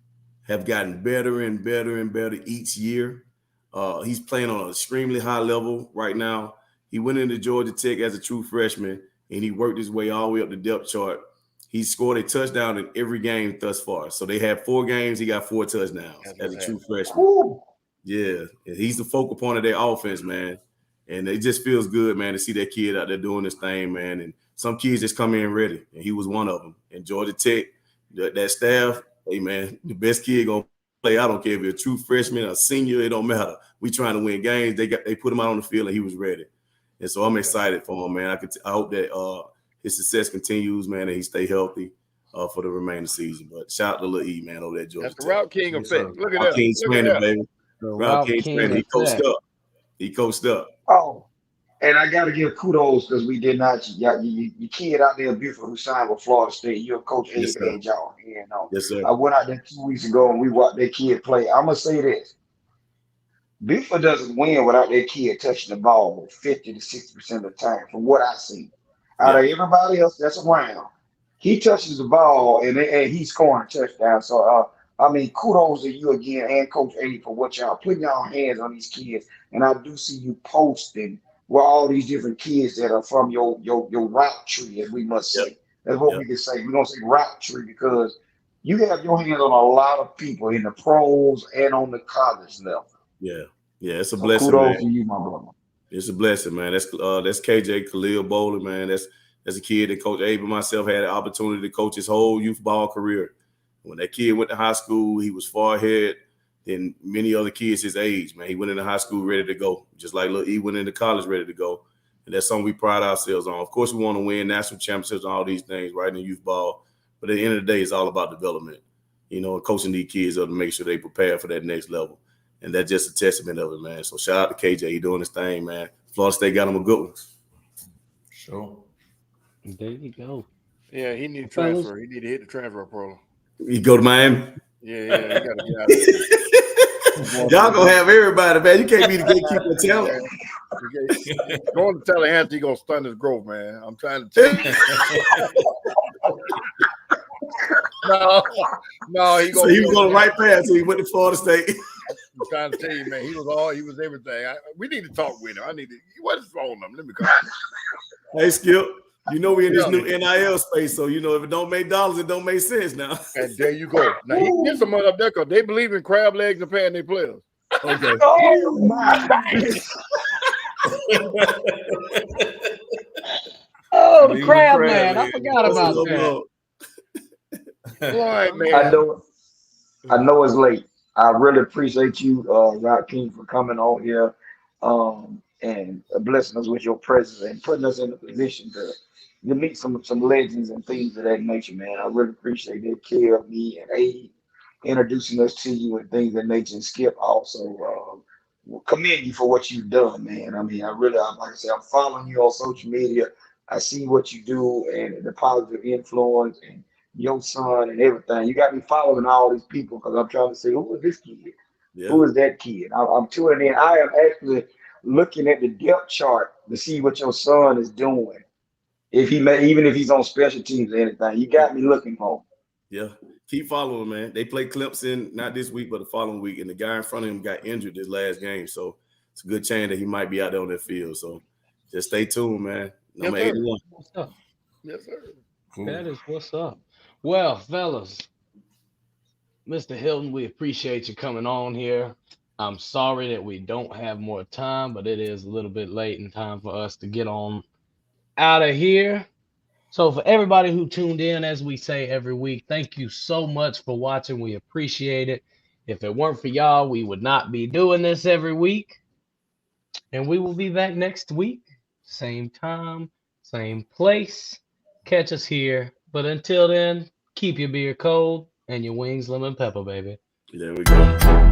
F: have gotten better and better and better each year. He's playing on an extremely high level right now. He went into Georgia Tech as a true freshman, and he worked his way all the way up the depth chart. He scored a touchdown in every game thus far. So they had 4 games. He got 4 touchdowns as a true freshman. Ooh. Yeah, and he's the focal point of their offense, man. And it just feels good, man, to see that kid out there doing this thing, man. And some kids just come in ready, and he was one of them. And Georgia Tech, that staff, hey, man, the best kid going to play. I don't care if you're a true freshman or a senior, it don't matter. We trying to win games. They put him out on the field, and he was ready. And so I'm excited for him, man. I hope that his success continues, man, and he stay healthy for the remaining season. But shout out to Lil E, man, over there, Georgia Tech.
B: That's the Route King effect. Look at
F: Route
B: that.
F: King Spanner, baby. Route King Spanner. He coached up.
C: Oh, And I got to give kudos because we did not. You kid out there in Buford who signed with Florida State, you're Coach
F: Yes,
C: Abe
F: sir.
C: had y'all. You know,
F: Yes, sir.
C: I went out there 2 weeks ago and we watched that kid play. I'm gonna say this: Buford doesn't win without that kid touching the ball 50 to 60% of the time, from what I see. Out
F: Yeah.
C: of everybody else that's around, he touches the ball and he's scoring a touchdown. So, I mean, kudos to you again and Coach A for what y'all putting y'all hands on these kids. And I do see you posting with all these different kids that are from your route tree, as we must
F: Yep.
C: say. That's what
F: Yep.
C: we can say. We don't say route tree because you have your hands on a lot of people in the pros and on the college level.
F: Yeah. Yeah. It's a
C: So
F: blessing,
C: kudos
F: man.
C: to you, my brother.
F: It's a blessing, man. That's KJ Khalil Bowler, man. That's a kid that Coach Abe and myself had the opportunity to coach his whole youth ball career. When that kid went to high school, he was far ahead than many other kids his age, man. He went into high school ready to go, just like he went into college ready to go. And that's something we pride ourselves on. Of course, we want to win national championships and all these things, right, in youth ball. But at the end of the day, it's all about development, you know, and coaching these kids up to make sure they prepare for that next level. And that's just a testament of it, man. So shout out to KJ. He doing his thing, man. Florida State got him a good one.
D: Sure.
A: There you go.
B: Yeah, he need to
A: Fellas.
B: transfer. He need to hit the transfer portal.
F: He go to Miami.
B: Yeah, he got to get out there.
F: Y'all gonna have everybody, man. You can't be the gatekeeper of talent.
B: Going to Tallahassee, he gonna stun his growth, man. I'm trying to tell you. No, he
F: So he was on the right path, so he went to Florida State.
B: I'm trying to tell you, man. He was everything. We need to talk with him. What is wrong with him? Let me call him.
F: Hey, Skip. You know we in this new NIL space, so you know if it don't make dollars, it don't make sense now.
B: And there you go. Now he can get some money up there because they believe in crab legs and paying their players.
F: Okay.
C: Oh my!
A: Oh, the crab man! I forgot about that.
B: Boy, man.
C: I know it's late. I really appreciate you, Rakeem, for coming on here and blessing us with your presence and putting us in a position to meet some legends and things of that nature, man. I really appreciate that care of me and Abe introducing us to you and things of that nature. And Skip also commend you for what you've done, man. I mean, like I said, I'm following you on social media. I see what you do and the positive influence and your son and everything. You got me following all these people because I'm trying to say, who is this kid? Yeah. Who is that kid? I'm tuning in. I am actually looking at the depth chart to see what your son is doing. Even if he's on special teams or anything, you got me looking for him.
F: Yeah, keep following, man. They play Clemson not this week, but the following week, and the guy in front of him got injured this last game, so it's a good chance that he might be out there on that field. So just stay tuned, man. Number 81.
A: What's up?
B: Yes, sir.
A: Cool. That is what's up. Well, fellas, Mr. Hilton, we appreciate you coming on here. I'm sorry that we don't have more time, but it is a little bit late in time for us to get on out of here. So for everybody who tuned in, as we say every week, thank you so much for watching. We appreciate it. If it weren't for y'all, we would not be doing this every week. And we will be back next week. Same time, same place. Catch us here. But until then, keep your beer cold and your wings lemon pepper, baby.
F: There we go.